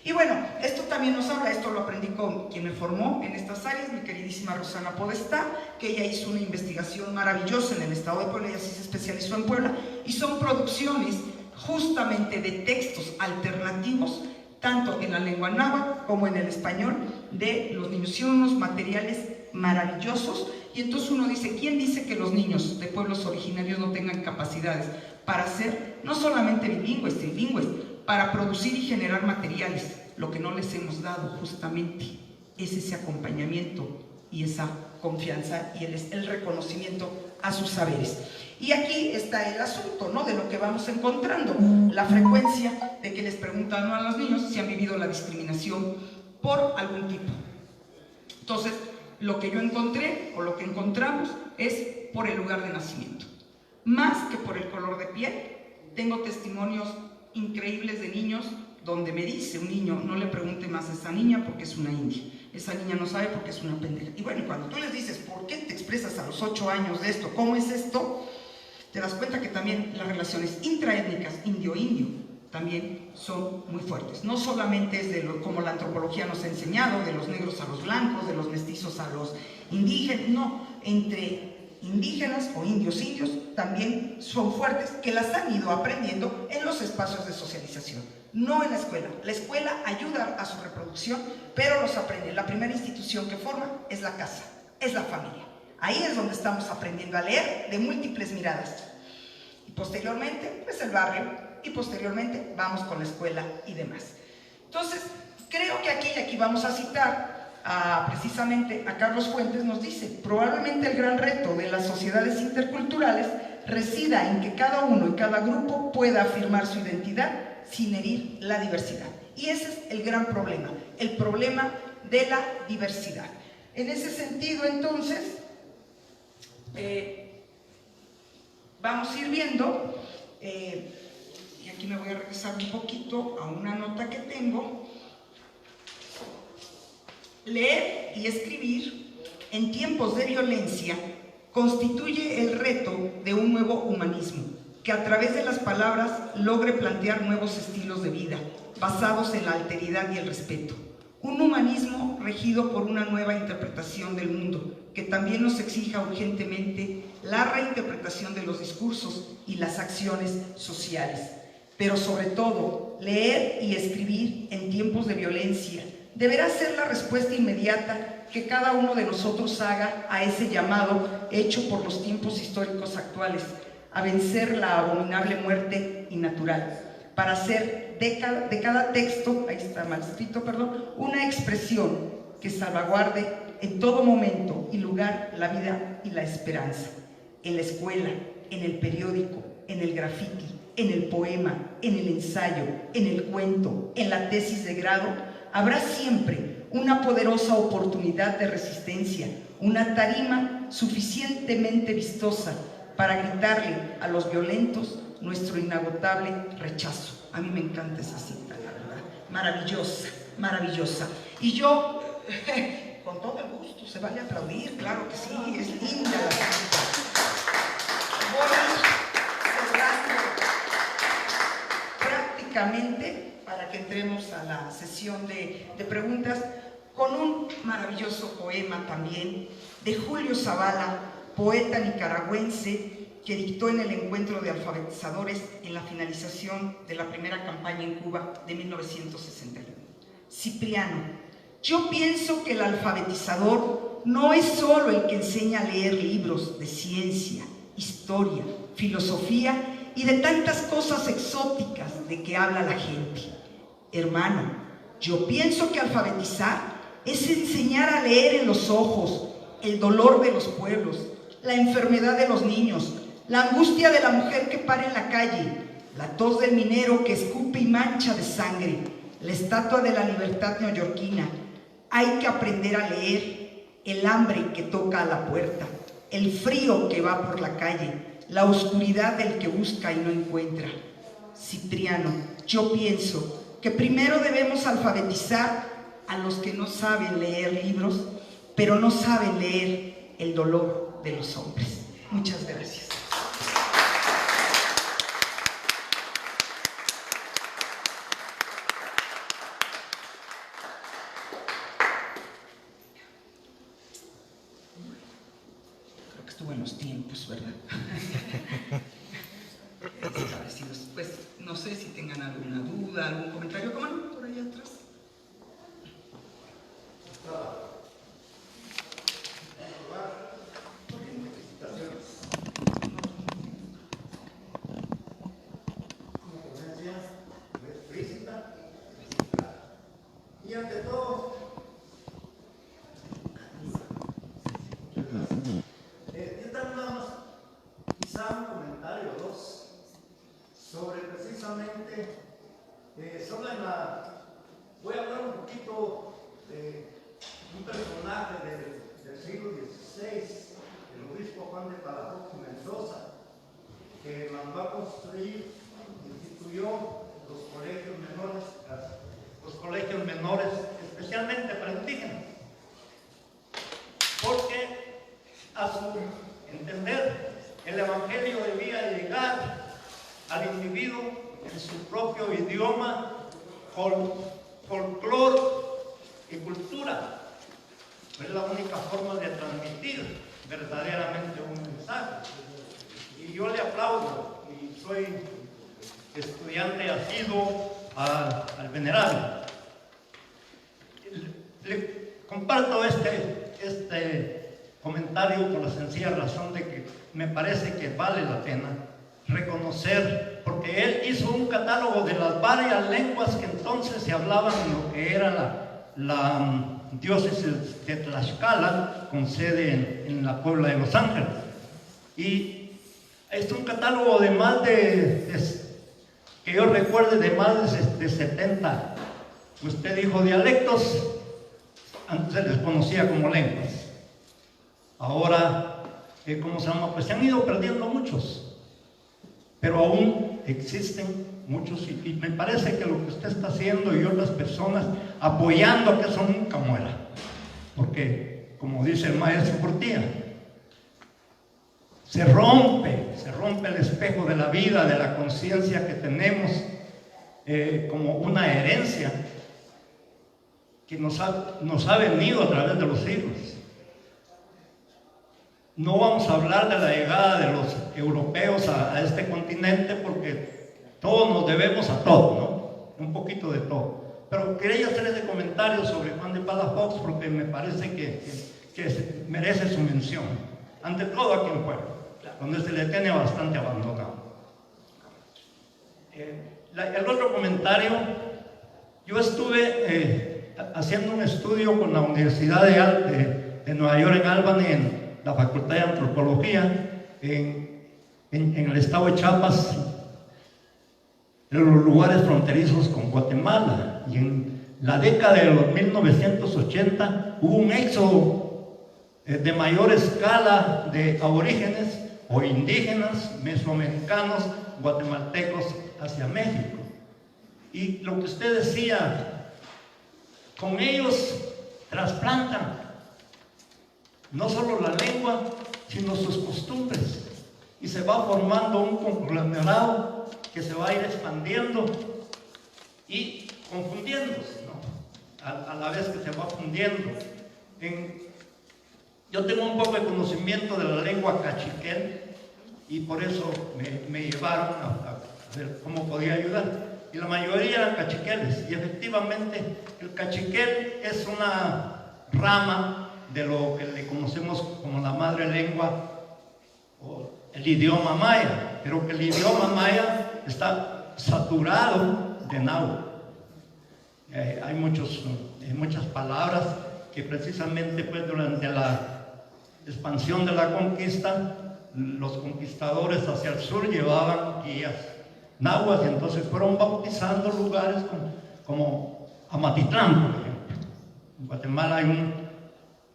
Speaker 6: Y bueno, esto también nos habla, esto lo aprendí con quien me formó en estas áreas, mi queridísima Rosana Podestá, que ella hizo una investigación maravillosa en el estado de Puebla, ella sí se especializó en Puebla, y son producciones justamente de textos alternativos, tanto en la lengua náhuatl como en el español, de los niños. Son unos materiales maravillosos. Y entonces uno dice, ¿quién dice que los niños de pueblos originarios no tengan capacidades para ser no solamente bilingües, trilingües, para producir y generar materiales? Lo que no les hemos dado justamente es ese acompañamiento y esa confianza y el reconocimiento a sus saberes. Y aquí está el asunto, ¿no?, de lo que vamos encontrando, la frecuencia de que les preguntan a los niños si han vivido la discriminación por algún tipo. Entonces, lo que yo encontré o lo que encontramos es por el lugar de nacimiento, más que por el color de piel. Tengo testimonios increíbles de niños donde me dice un niño: no le pregunte más a esa niña porque es una india, esa niña no sabe porque es una pendeja. Y bueno, cuando tú les dices ¿por qué te expresas a los 8 años de esto? ¿Cómo es esto? Te das cuenta que también las relaciones intraétnicas indio-indio también son muy fuertes. No solamente es como la antropología nos ha enseñado, de los negros a los blancos, de los mestizos a los indígenas, no, entre indígenas o indios también son fuertes, que las han ido aprendiendo en los espacios de socialización, no en la escuela. La escuela ayuda a su reproducción, pero los aprenden. La primera institución que forma es la casa, es la familia. Ahí es donde estamos aprendiendo a leer de múltiples miradas. Y posteriormente, pues el barrio, y posteriormente vamos con la escuela y demás. Entonces, creo que aquí vamos a citar precisamente a Carlos Fuentes. Nos dice: probablemente el gran reto de las sociedades interculturales resida en que cada uno y cada grupo pueda afirmar su identidad sin herir la diversidad. Y ese es el gran problema, el problema de la diversidad. En ese sentido, entonces, vamos a ir viendo, y aquí me voy a regresar un poquito a una nota que tengo. Leer y escribir en tiempos de violencia constituye el reto de un nuevo humanismo, que a través de las palabras logre plantear nuevos estilos de vida, basados en la alteridad y el respeto. Un humanismo regido por una nueva interpretación del mundo, que también nos exija urgentemente la reinterpretación de los discursos y las acciones sociales. Pero sobre todo, leer y escribir en tiempos de violencia deberá ser la respuesta inmediata que cada uno de nosotros haga a ese llamado hecho por los tiempos históricos actuales, a vencer la abominable muerte innatural, para hacer de cada texto, ahí está mal escrito, perdón, una expresión que salvaguarde en todo momento y lugar la vida y la esperanza. En la escuela, en el periódico, en el graffiti, en el poema, en el ensayo, en el cuento, en la tesis de grado, habrá siempre una poderosa oportunidad de resistencia, una tarima suficientemente vistosa para gritarle a los violentos nuestro inagotable rechazo. A mí me encanta esa cita, la verdad. Maravillosa, maravillosa. Y yo, con todo el gusto, se vale aplaudir, claro que sí, es linda la cita. Voy cerrando prácticamente para que entremos a la sesión de preguntas con un maravilloso poema también de Julio Zavala, poeta nicaragüense que dictó en el encuentro de alfabetizadores en la finalización de la primera campaña en Cuba de 1961. Cipriano: yo pienso que el alfabetizador no es solo el que enseña a leer libros de ciencia, historia, filosofía y de tantas cosas exóticas de que habla la gente. Hermano, yo pienso que alfabetizar es enseñar a leer en los ojos el dolor de los pueblos, la enfermedad de los niños, la angustia de la mujer que para en la calle, la tos del minero que escupe y mancha de sangre, la estatua de la libertad neoyorquina. Hay que aprender a leer el hambre que toca a la puerta, el frío que va por la calle, la oscuridad del que busca y no encuentra. Cipriano, yo pienso que primero debemos alfabetizar a los que no saben leer libros, pero no saben leer el dolor de los hombres. Muchas gracias. Creo que estuvo en los tiempos, ¿verdad? Pues no sé si tengan alguna duda, algún comentario. ¿Cómo no? Por allá atrás.
Speaker 7: Y ante todo, yo también nada más, quizá un comentario o dos, sobre precisamente, voy a hablar un poquito de un personaje del construir, instituyó los colegios menores, especialmente para indígenas, porque a su entender el Evangelio debía llegar al individuo en su propio idioma, folclore y cultura. Es la única forma de transmitir verdaderamente un mensaje. Y yo le aplaudo, y soy estudiante asiduo al venerable. Le comparto este comentario por la sencilla razón de que me parece que vale la pena reconocer, porque él hizo un catálogo de las varias lenguas que entonces se hablaban en lo que era la diócesis de Tlaxcala, con sede en la Puebla de Los Ángeles. Y es un catálogo de más que yo recuerde, de más de 70, usted dijo dialectos, antes se les conocía como lenguas. Ahora, ¿cómo se llama? Pues se han ido perdiendo muchos, pero aún existen muchos, y me parece que lo que usted está haciendo y otras personas apoyando a que eso nunca muera, porque como dice el maestro Portilla, se rompe el espejo de la vida, de la conciencia que tenemos como una herencia que nos ha venido a través de los siglos. No vamos a hablar de la llegada de los europeos a este continente, porque todos nos debemos a todo, ¿no? Un poquito de todo. Pero quería hacer ese comentario sobre Juan de Palafox porque me parece que merece su mención. Ante todo aquí en Puebla, donde se le tiene bastante abandonado. El otro comentario, yo estuve haciendo un estudio con la Universidad de Nueva York en Albany, en la Facultad de Antropología, en el estado de Chiapas, en los lugares fronterizos con Guatemala. Y en la década de los 1980 hubo un éxodo de mayor escala de aborígenes o indígenas mesoamericanos, guatemaltecos, hacia México. Y lo que usted decía, con ellos trasplantan no solo la lengua, sino sus costumbres, y se va formando un conglomerado que se va a ir expandiendo y confundiéndose, ¿no? A la vez que se va fundiendo. Yo tengo un poco de conocimiento de la lengua cachiquel, y por eso me llevaron a ver cómo podía ayudar. Y la mayoría eran cachiqueles, y efectivamente el cachiquel es una rama de lo que le conocemos como la madre lengua o el idioma maya, pero que el idioma maya está saturado de náhuatl. Hay muchas palabras que precisamente pues, durante la expansión de la conquista, los conquistadores hacia el sur llevaban guías náhuatl, y entonces fueron bautizando lugares como Amatitlán, por ejemplo. En Guatemala hay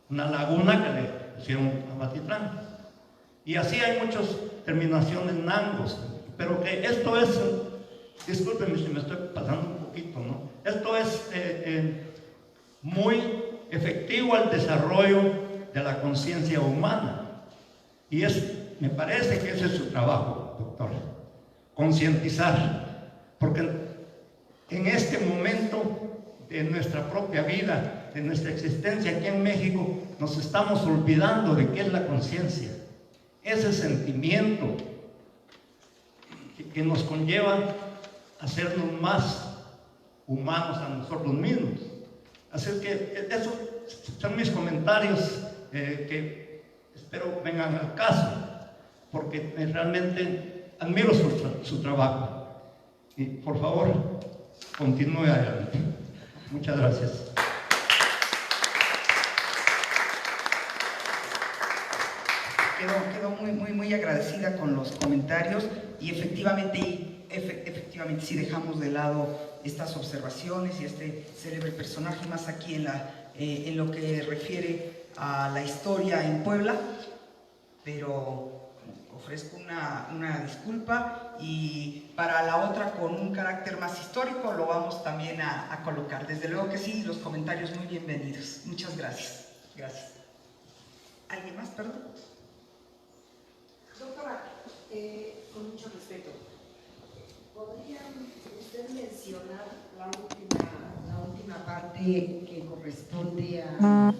Speaker 7: una laguna que le pusieron Amatitlán. Y así hay muchas terminaciones nangos, pero que esto es, discúlpenme si me estoy pasando un poquito, ¿no? Esto es muy efectivo al desarrollo de la conciencia humana. Y me parece que ese es su trabajo, doctor, concientizar, porque en este momento de nuestra propia vida, de nuestra existencia aquí en México, nos estamos olvidando de qué es la conciencia, ese sentimiento que nos conlleva a hacernos más humanos a nosotros mismos. Así que esos son mis comentarios que espero vengan al caso, porque realmente admiro su trabajo. Y por favor, continúe adelante. Muchas gracias.
Speaker 6: Quedo muy agradecida con los comentarios, y efectivamente sí dejamos de lado estas observaciones y este célebre personaje más aquí en lo que refiere a la historia en Puebla, pero ofrezco una disculpa, y para la otra, con un carácter más histórico, lo vamos también a colocar. Desde luego que sí, los comentarios muy bienvenidos. Muchas gracias. Gracias. ¿Alguien más, perdón?
Speaker 8: Doctora, con mucho respeto, ¿podría usted mencionar la última parte que corresponde a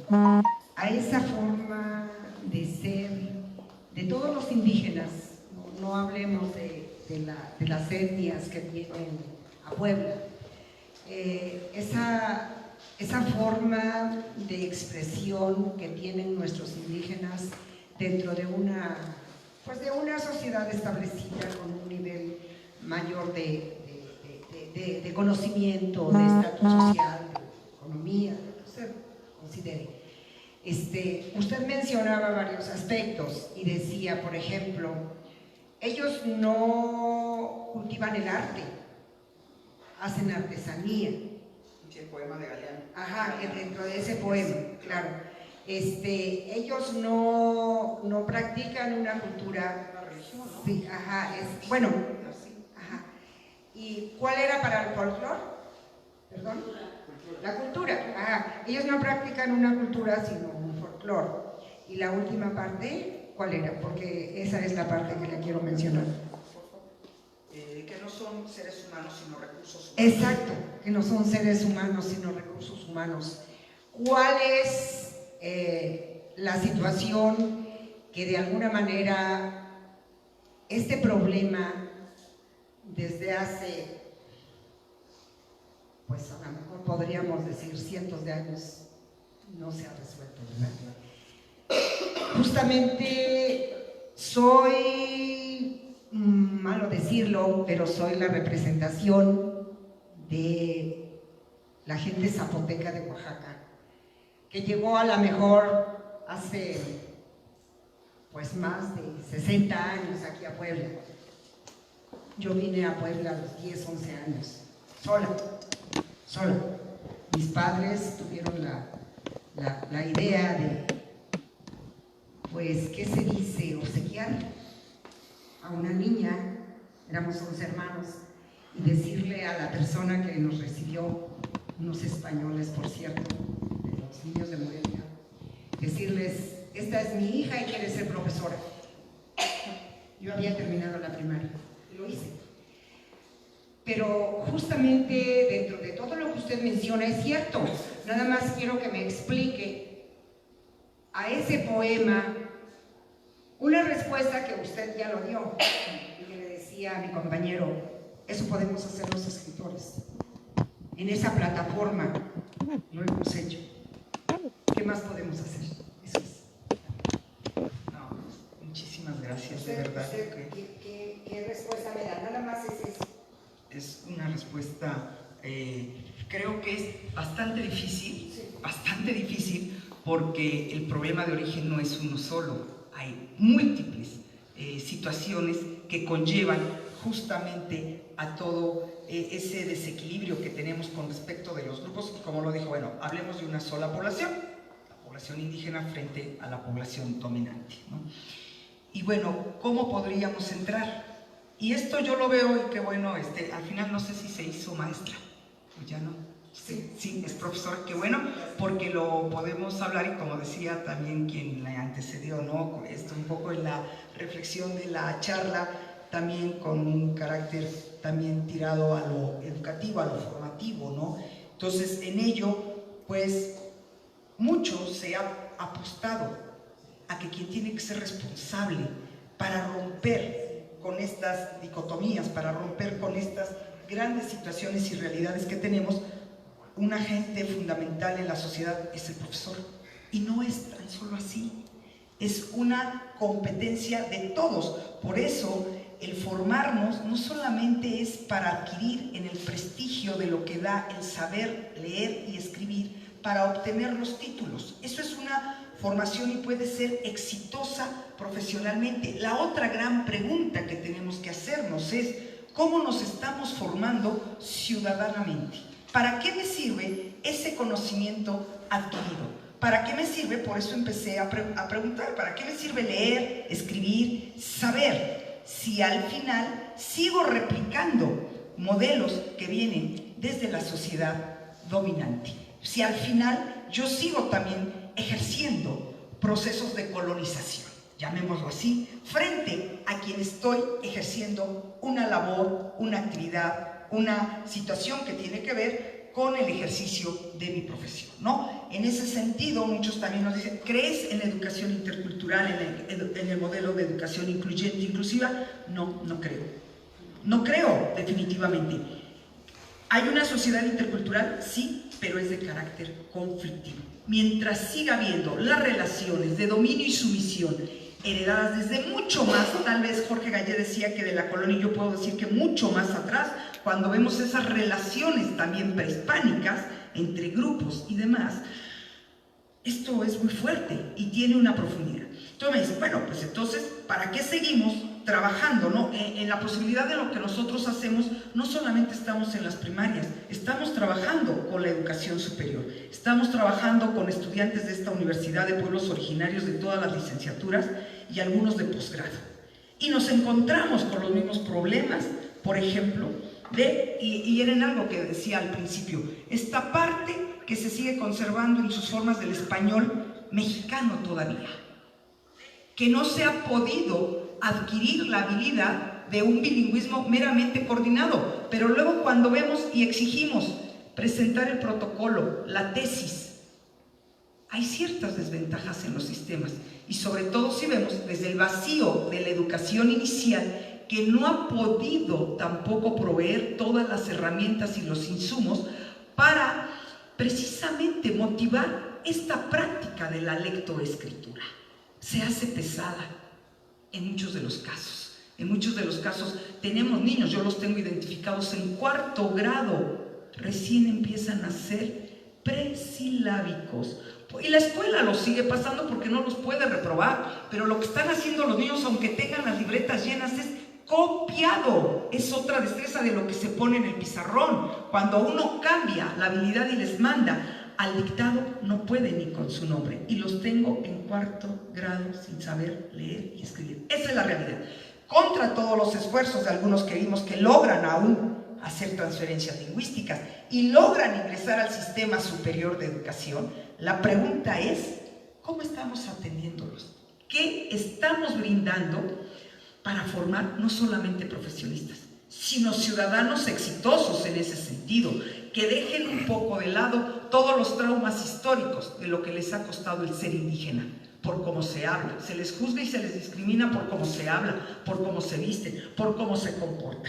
Speaker 8: esa forma de ser de todos los indígenas? No hablemos de las etnias que vienen a Puebla. Esa forma de expresión que tienen nuestros indígenas dentro de una sociedad establecida con un nivel mayor de conocimiento, de estatus social, de economía, lo que usted considere. Usted mencionaba varios aspectos y decía, por ejemplo, ellos no cultivan el arte, hacen artesanía.
Speaker 6: El poema de Galeano.
Speaker 8: Ajá, dentro de ese poema, claro. Ellos no practican una cultura.
Speaker 6: Una religión, ¿no?
Speaker 8: Sí, ajá, bueno. Ajá. ¿Y cuál era para el folclore? ¿Perdón? La cultura. Ajá. Ellos no practican una cultura, sino un folclore. Y la última parte, ¿cuál era? Porque esa es la parte que le quiero mencionar.
Speaker 6: Que no son seres humanos, sino recursos humanos.
Speaker 8: Exacto, que no son seres humanos, sino recursos humanos. ¿Cuál es la situación que de alguna manera este problema desde hace, pues a lo mejor podríamos decir cientos de años, no se ha resuelto, ¿verdad? Justamente soy, malo decirlo, pero soy la representación de la gente zapoteca de Oaxaca, que llegó a lo mejor hace pues más de 60 años aquí a Puebla. Yo vine a Puebla a los 10, 11 años, sola. Mis padres tuvieron la idea de, pues, ¿qué se dice? Obsequiar a una niña, éramos 11 hermanos, y decirle a la persona que nos recibió, unos españoles, por cierto, de los niños de Morelia, decirles, esta es mi hija y quiere ser profesora. Yo había terminado la primaria y lo hice. Pero justamente dentro de todo lo que usted menciona es cierto. Nada más quiero que me explique a ese poema una respuesta que usted ya lo dio y que le decía a mi compañero, eso podemos hacer los escritores. En esa plataforma lo hemos hecho. ¿Qué más podemos hacer? Eso es.
Speaker 6: No, muchísimas gracias, de verdad.
Speaker 8: ¿Qué respuesta me da? Nada más es eso.
Speaker 6: Es una respuesta, creo que es bastante difícil, porque el problema de origen no es uno solo. Hay múltiples situaciones que conllevan justamente a todo ese desequilibrio que tenemos con respecto de los grupos. Y como lo dijo, bueno, hablemos de una sola población, la población indígena frente a la población dominante, ¿no? Y bueno, ¿cómo podríamos entrar? Y esto yo lo veo y que bueno, al final no sé si se hizo maestra, o ya no. Sí, es profesor, qué bueno, porque lo podemos hablar y como decía también quien la antecedió, ¿no? Esto un poco en la reflexión de la charla, también con un carácter también tirado a lo educativo, a lo formativo, ¿no? Entonces, en ello, pues, mucho se ha apostado a que quien tiene que ser responsable para romper con estas dicotomías, para romper con estas grandes situaciones y realidades que tenemos, un agente fundamental en la sociedad es el profesor. Y no es tan solo así, es una competencia de todos. Por eso, el formarnos no solamente es para adquirir en el prestigio de lo que da el saber leer y escribir, para obtener los títulos. Eso es una formación y puede ser exitosa profesionalmente. La otra gran pregunta que tenemos que hacernos es ¿cómo nos estamos formando ciudadanamente? ¿Para qué me sirve ese conocimiento adquirido? ¿Para qué me sirve? Por eso empecé a preguntar, ¿para qué me sirve leer, escribir, saber? Si al final sigo replicando modelos que vienen desde la sociedad dominante. Si al final yo sigo también ejerciendo procesos de colonización, llamémoslo así, frente a quien estoy ejerciendo una labor, una actividad, una situación que tiene que ver con el ejercicio de mi profesión, ¿no? En ese sentido, muchos también nos dicen, ¿crees en la educación intercultural, en el modelo de educación incluyente, inclusiva? No, no creo. No creo, definitivamente. ¿Hay una sociedad intercultural? Sí, pero es de carácter conflictivo. Mientras siga habiendo las relaciones de dominio y sumisión heredadas desde mucho más, tal vez Jorge Gallé decía que de la colonia, yo puedo decir que mucho más atrás, cuando vemos esas relaciones también prehispánicas entre grupos y demás, esto es muy fuerte y tiene una profundidad. Entonces me dicen, bueno, pues entonces, ¿para qué seguimos trabajando, ¿no? En la posibilidad de lo que nosotros hacemos? No solamente estamos en las primarias, estamos trabajando con la educación superior, estamos trabajando con estudiantes de esta universidad de pueblos originarios de todas las licenciaturas y algunos de posgrado. Y nos encontramos con los mismos problemas, por ejemplo, y era en algo que decía al principio, esta parte que se sigue conservando en sus formas del español mexicano todavía, que no se ha podido adquirir la habilidad de un bilingüismo meramente coordinado, pero luego cuando vemos y exigimos presentar el protocolo, la tesis, hay ciertas desventajas en los sistemas, y sobre todo si vemos desde el vacío de la educación inicial, que no ha podido tampoco proveer todas las herramientas y los insumos para precisamente motivar esta práctica de la lectoescritura. Se hace pesada en muchos de los casos. En muchos de los casos tenemos niños, yo los tengo identificados en cuarto grado, recién empiezan a ser presilábicos. Y la escuela los sigue pasando porque no los puede reprobar, pero lo que están haciendo los niños, aunque tengan las libretas llenas, es copiado. Es otra destreza de lo que se pone en el pizarrón. Cuando uno cambia la habilidad y les manda al dictado, no puede ni con su nombre. Y los tengo en cuarto grado sin saber leer y escribir. Esa es la realidad. Contra todos los esfuerzos de algunos que vimos que logran aún hacer transferencias lingüísticas y logran ingresar al sistema superior de educación, la pregunta es, ¿cómo estamos atendiéndolos? ¿Qué estamos brindando para formar no solamente profesionistas, sino ciudadanos exitosos en ese sentido, que dejen un poco de lado todos los traumas históricos de lo que les ha costado el ser indígena, por cómo se habla? Se les juzga y se les discrimina por cómo se habla, por cómo se viste, por cómo se comporta.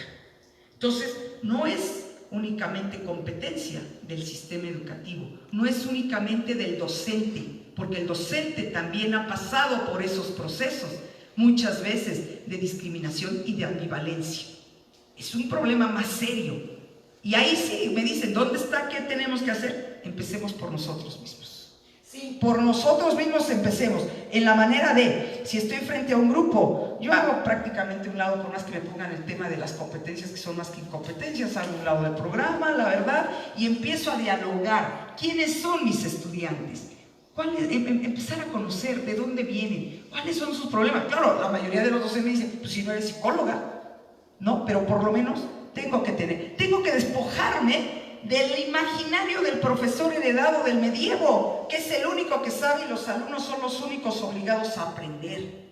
Speaker 6: Entonces, no es únicamente competencia del sistema educativo, no es únicamente del docente, porque el docente también ha pasado por esos procesos, muchas veces de discriminación y de ambivalencia. Es un problema más serio. Y ahí sí me dicen, ¿dónde está? ¿Qué tenemos que hacer? Empecemos por nosotros mismos. Sí, por nosotros mismos empecemos. En la manera de, si estoy frente a un grupo, yo hago prácticamente un lado, por más que me pongan el tema de las competencias, que son más que incompetencias, hago un lado del programa, la verdad, y empiezo a dialogar. ¿Quiénes son mis estudiantes? Empezar a conocer de dónde vienen, cuáles son sus problemas. Claro, la mayoría de los docentes me dicen, pues si no eres psicóloga, no, pero por lo menos tengo que despojarme del imaginario del profesor heredado del medievo, que es el único que sabe y los alumnos son los únicos obligados a aprender.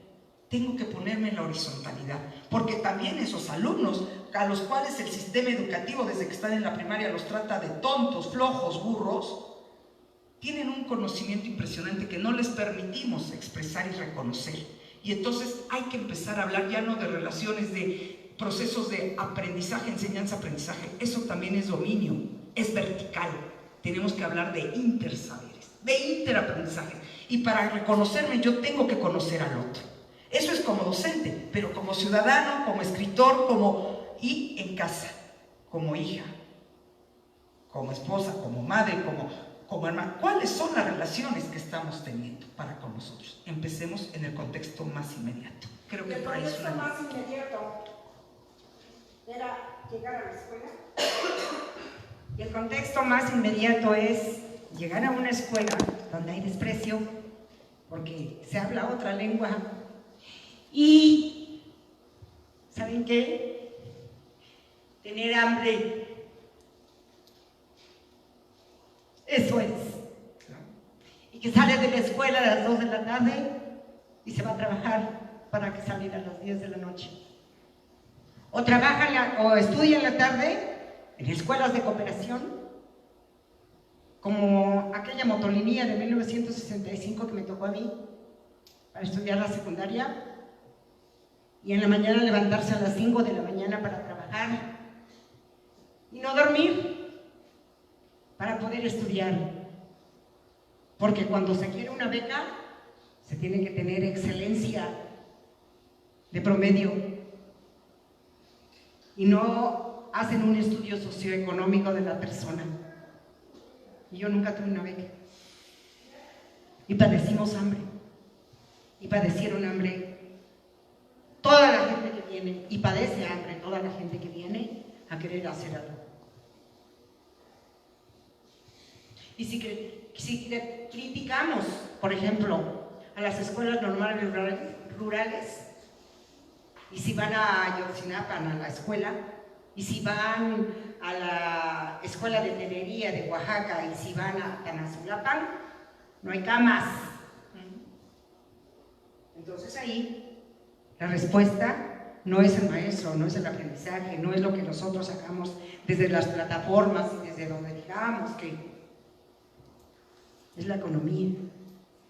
Speaker 6: Tengo que ponerme en la horizontalidad, porque también esos alumnos a los cuales el sistema educativo desde que están en la primaria los trata de tontos, flojos, burros, tienen un conocimiento impresionante que no les permitimos expresar y reconocer. Y entonces hay que empezar a hablar ya no de relaciones, de procesos de aprendizaje, enseñanza-aprendizaje. Eso también es dominio, es vertical. Tenemos que hablar de intersaberes, de interaprendizaje. Y para reconocerme yo tengo que conocer al otro. Eso es como docente, pero como ciudadano, como escritor, y en casa, como hija, como esposa, como madre, como hermana. ¿Cuáles son las relaciones que estamos teniendo para con nosotros? Empecemos en el contexto más inmediato. Creo que por ahí es una...
Speaker 9: El contexto más inmediato era llegar a la escuela. Y el contexto más inmediato es
Speaker 8: llegar a una escuela donde hay desprecio porque se habla otra lengua y, ¿saben qué? Tener hambre. Eso es. Y que sale de la escuela a las 2 de la tarde y se va a trabajar para que salga a las 10 de la noche. O trabaja o estudia en la tarde en escuelas de cooperación, como aquella motolinía de 1965 que me tocó a mí para estudiar la secundaria, y en la mañana levantarse a las 5 de la mañana para trabajar y no dormir para poder estudiar. Porque cuando se quiere una beca, se tiene que tener excelencia de promedio. Y no hacen un estudio socioeconómico de la persona. Y yo nunca tuve una beca. Y padecimos hambre. Y padecieron hambre toda la gente que viene. Y padece hambre toda la gente que viene a querer hacer algo. Y si criticamos, por ejemplo, a las escuelas normales rurales, y si van a Ayotzinapan a la escuela, y si van a la escuela de tenería de Oaxaca, y si van a Tanazulapan, no hay camas. Entonces ahí la respuesta no es el maestro, no es el aprendizaje, no es lo que nosotros sacamos desde las plataformas y desde donde digamos que es la economía,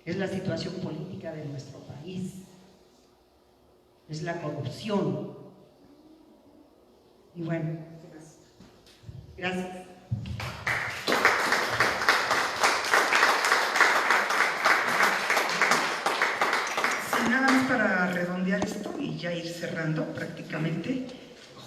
Speaker 8: es la situación política de nuestro país, es la corrupción. Y bueno, gracias.
Speaker 6: Sí, nada más para redondear esto y ya ir cerrando prácticamente.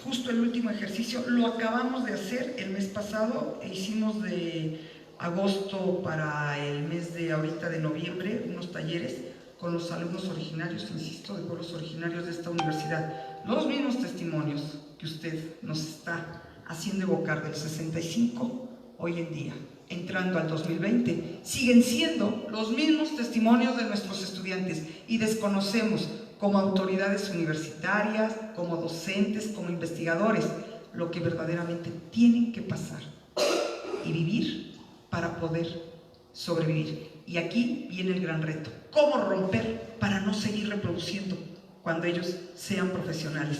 Speaker 6: Justo el último ejercicio lo acabamos de hacer el mes pasado, e hicimos de agosto para el mes de ahorita de noviembre unos talleres con los alumnos originarios, insisto, de pueblos originarios de esta universidad. Los mismos testimonios que usted nos está haciendo evocar del 65 hoy en día, entrando al 2020, siguen siendo los mismos testimonios de nuestros estudiantes, y desconocemos como autoridades universitarias, como docentes, como investigadores, lo que verdaderamente tienen que pasar y vivir para poder sobrevivir. Y aquí viene el gran reto: ¿cómo romper para no seguir reproduciendo cuando ellos sean profesionales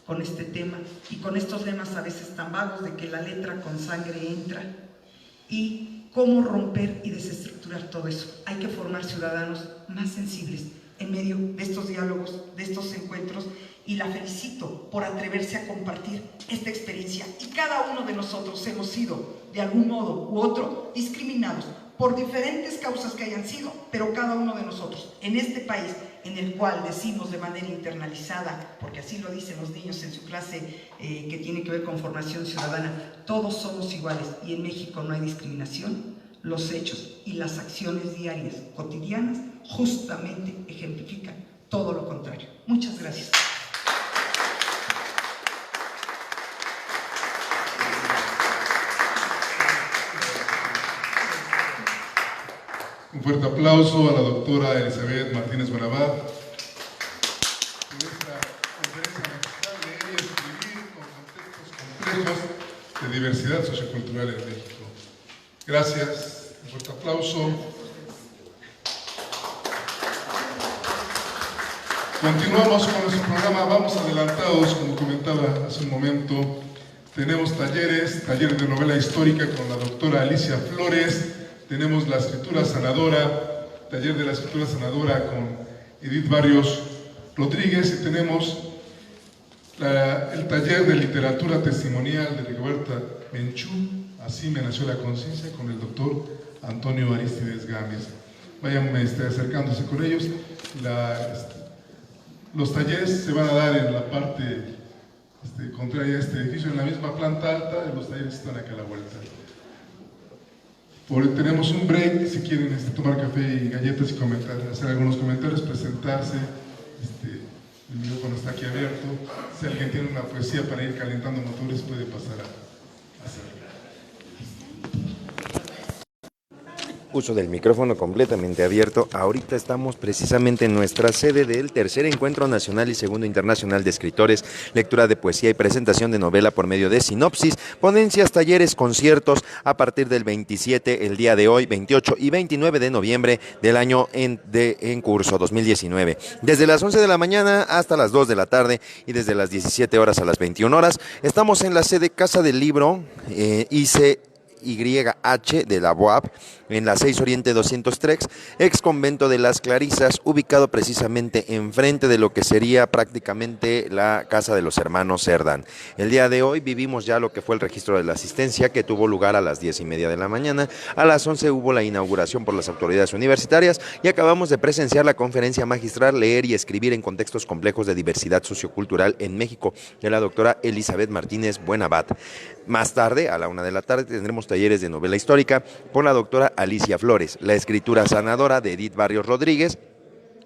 Speaker 6: con este tema y con estos lemas a veces tan vagos de que la letra con sangre entra? Y cómo romper y desestructurar todo eso. Hay que formar ciudadanos más sensibles en medio de estos diálogos, de estos encuentros, y la felicito por atreverse a compartir esta experiencia. Y cada uno de nosotros hemos sido, de algún modo u otro, discriminados por diferentes causas que hayan sido, pero cada uno de nosotros, en este país en el cual decimos de manera internalizada, porque así lo dicen los niños en su clase que tiene que ver con formación ciudadana, todos somos iguales y en México no hay discriminación, los hechos y las acciones diarias, cotidianas, justamente ejemplifican todo lo contrario. Muchas gracias.
Speaker 4: Un fuerte aplauso a la doctora Elizabeth Martínez Bonabad por esta conferencia magistral de Leer y Escribir con contextos complejos de diversidad sociocultural en México. Gracias, un fuerte aplauso. Continuamos con nuestro programa, vamos adelantados, como comentaba hace un momento. Tenemos talleres de novela histórica con la doctora Alicia Flores. Tenemos la escritura sanadora, taller de la escritura sanadora con Edith Barrios Rodríguez, y tenemos el taller de literatura testimonial de Rigoberta Menchú, Así me nació la conciencia, con el doctor Antonio Aristides Gámez. Vayan acercándose con ellos. Los talleres se van a dar en la parte contraria a este edificio, en la misma planta alta, y los talleres están acá a la vuelta. Tenemos un break, si quieren tomar café y galletas y comentar, hacer algunos comentarios, presentarse. El micrófono está aquí abierto. Si alguien tiene una poesía para ir calentando motores, puede pasar a hacerlo.
Speaker 5: Uso del micrófono completamente abierto. Ahorita estamos precisamente en nuestra sede del tercer Encuentro Nacional y Segundo Internacional de Escritores, lectura de poesía y presentación de novela por medio de sinopsis, ponencias, talleres, conciertos a partir del 27, el día de hoy, 28 y 29 de noviembre del año en curso 2019. Desde las 11 de la mañana hasta las 2 de la tarde y desde las 17 horas a las 21 horas. Estamos en la sede Casa del Libro, ICYH de la UAP, en la 6 Oriente 203, ex convento de las Clarisas, ubicado precisamente enfrente de lo que sería prácticamente la casa de los hermanos Cerdán. El día de hoy vivimos ya lo que fue el registro de la asistencia, que tuvo lugar a las 10:30 de la mañana. A las 11 hubo la inauguración por las autoridades universitarias y acabamos de presenciar la conferencia magistral Leer y escribir en contextos complejos de diversidad sociocultural en México, de la doctora Elizabeth Martínez Buenabat. Más tarde, a la 1 de la tarde, tendremos talleres de novela histórica por la doctora Alicia Flores, la escritura sanadora de Edith Barrios Rodríguez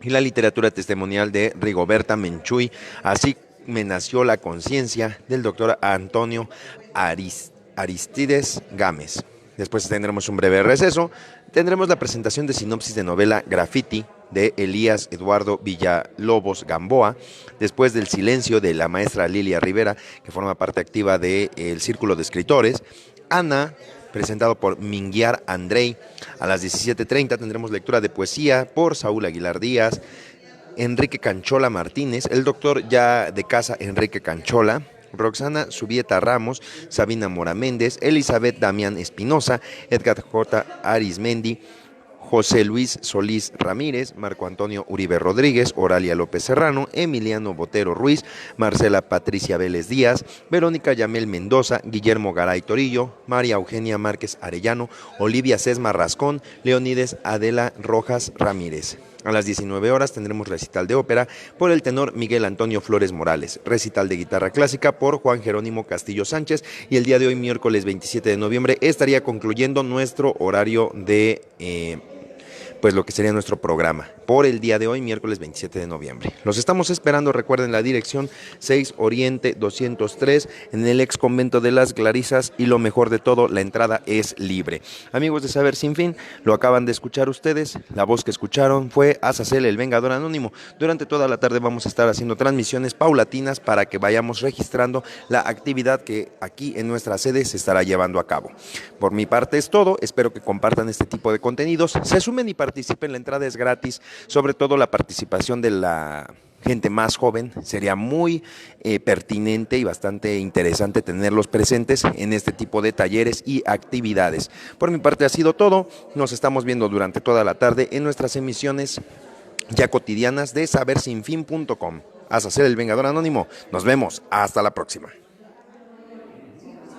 Speaker 5: y la literatura testimonial de Rigoberta Menchuy. Así me nació la conciencia del doctor Antonio Aristides Gámez. Después tendremos un breve receso. Tendremos la presentación de sinopsis de novela Graffiti de Elías Eduardo Villalobos Gamboa, después del silencio de la maestra Lilia Rivera, que forma parte activa del Círculo de Escritores. Ana, presentado por Minguiar Andrei. A las 17:30 tendremos lectura de poesía por Saúl Aguilar Díaz, Enrique Canchola Martínez, el doctor ya de casa Enrique Canchola, Roxana Subieta Ramos, Sabina Mora Méndez, Elizabeth Damián Espinosa, Edgar J. Arismendi, José Luis Solís Ramírez, Marco Antonio Uribe Rodríguez, Oralia López Serrano, Emiliano Botero Ruiz, Marcela Patricia Vélez Díaz, Verónica Yamel Mendoza, Guillermo Garay Torillo, María Eugenia Márquez Arellano, Olivia Sesma Rascón, Leonides Adela Rojas Ramírez. A las 19 horas tendremos recital de ópera por el tenor Miguel Antonio Flores Morales, recital de guitarra clásica por Juan Jerónimo Castillo Sánchez, y el día de hoy, miércoles 27 de noviembre, estaría concluyendo nuestro horario de pues lo que sería nuestro programa por el día de hoy, miércoles 27 de noviembre. Los estamos esperando, recuerden la dirección 6 Oriente 203 en el ex convento de las Clarisas, y lo mejor de todo, la entrada es libre. Amigos de Saber Sin Fin, lo acaban de escuchar ustedes, la voz que escucharon fue Azazel, el Vengador Anónimo. Durante toda la tarde vamos a estar haciendo transmisiones paulatinas para que vayamos registrando la actividad que aquí en nuestra sede se estará llevando a cabo. Por mi parte es todo, espero que compartan este tipo de contenidos, se sumen y participen, la entrada es gratis. Sobre todo la participación de la gente más joven, sería muy pertinente y bastante interesante tenerlos presentes en este tipo de talleres y actividades. Por mi parte ha sido todo, nos estamos viendo durante toda la tarde en nuestras emisiones ya cotidianas de sabersinfin.com. Azazel, el Vengador Anónimo, nos vemos, hasta la próxima.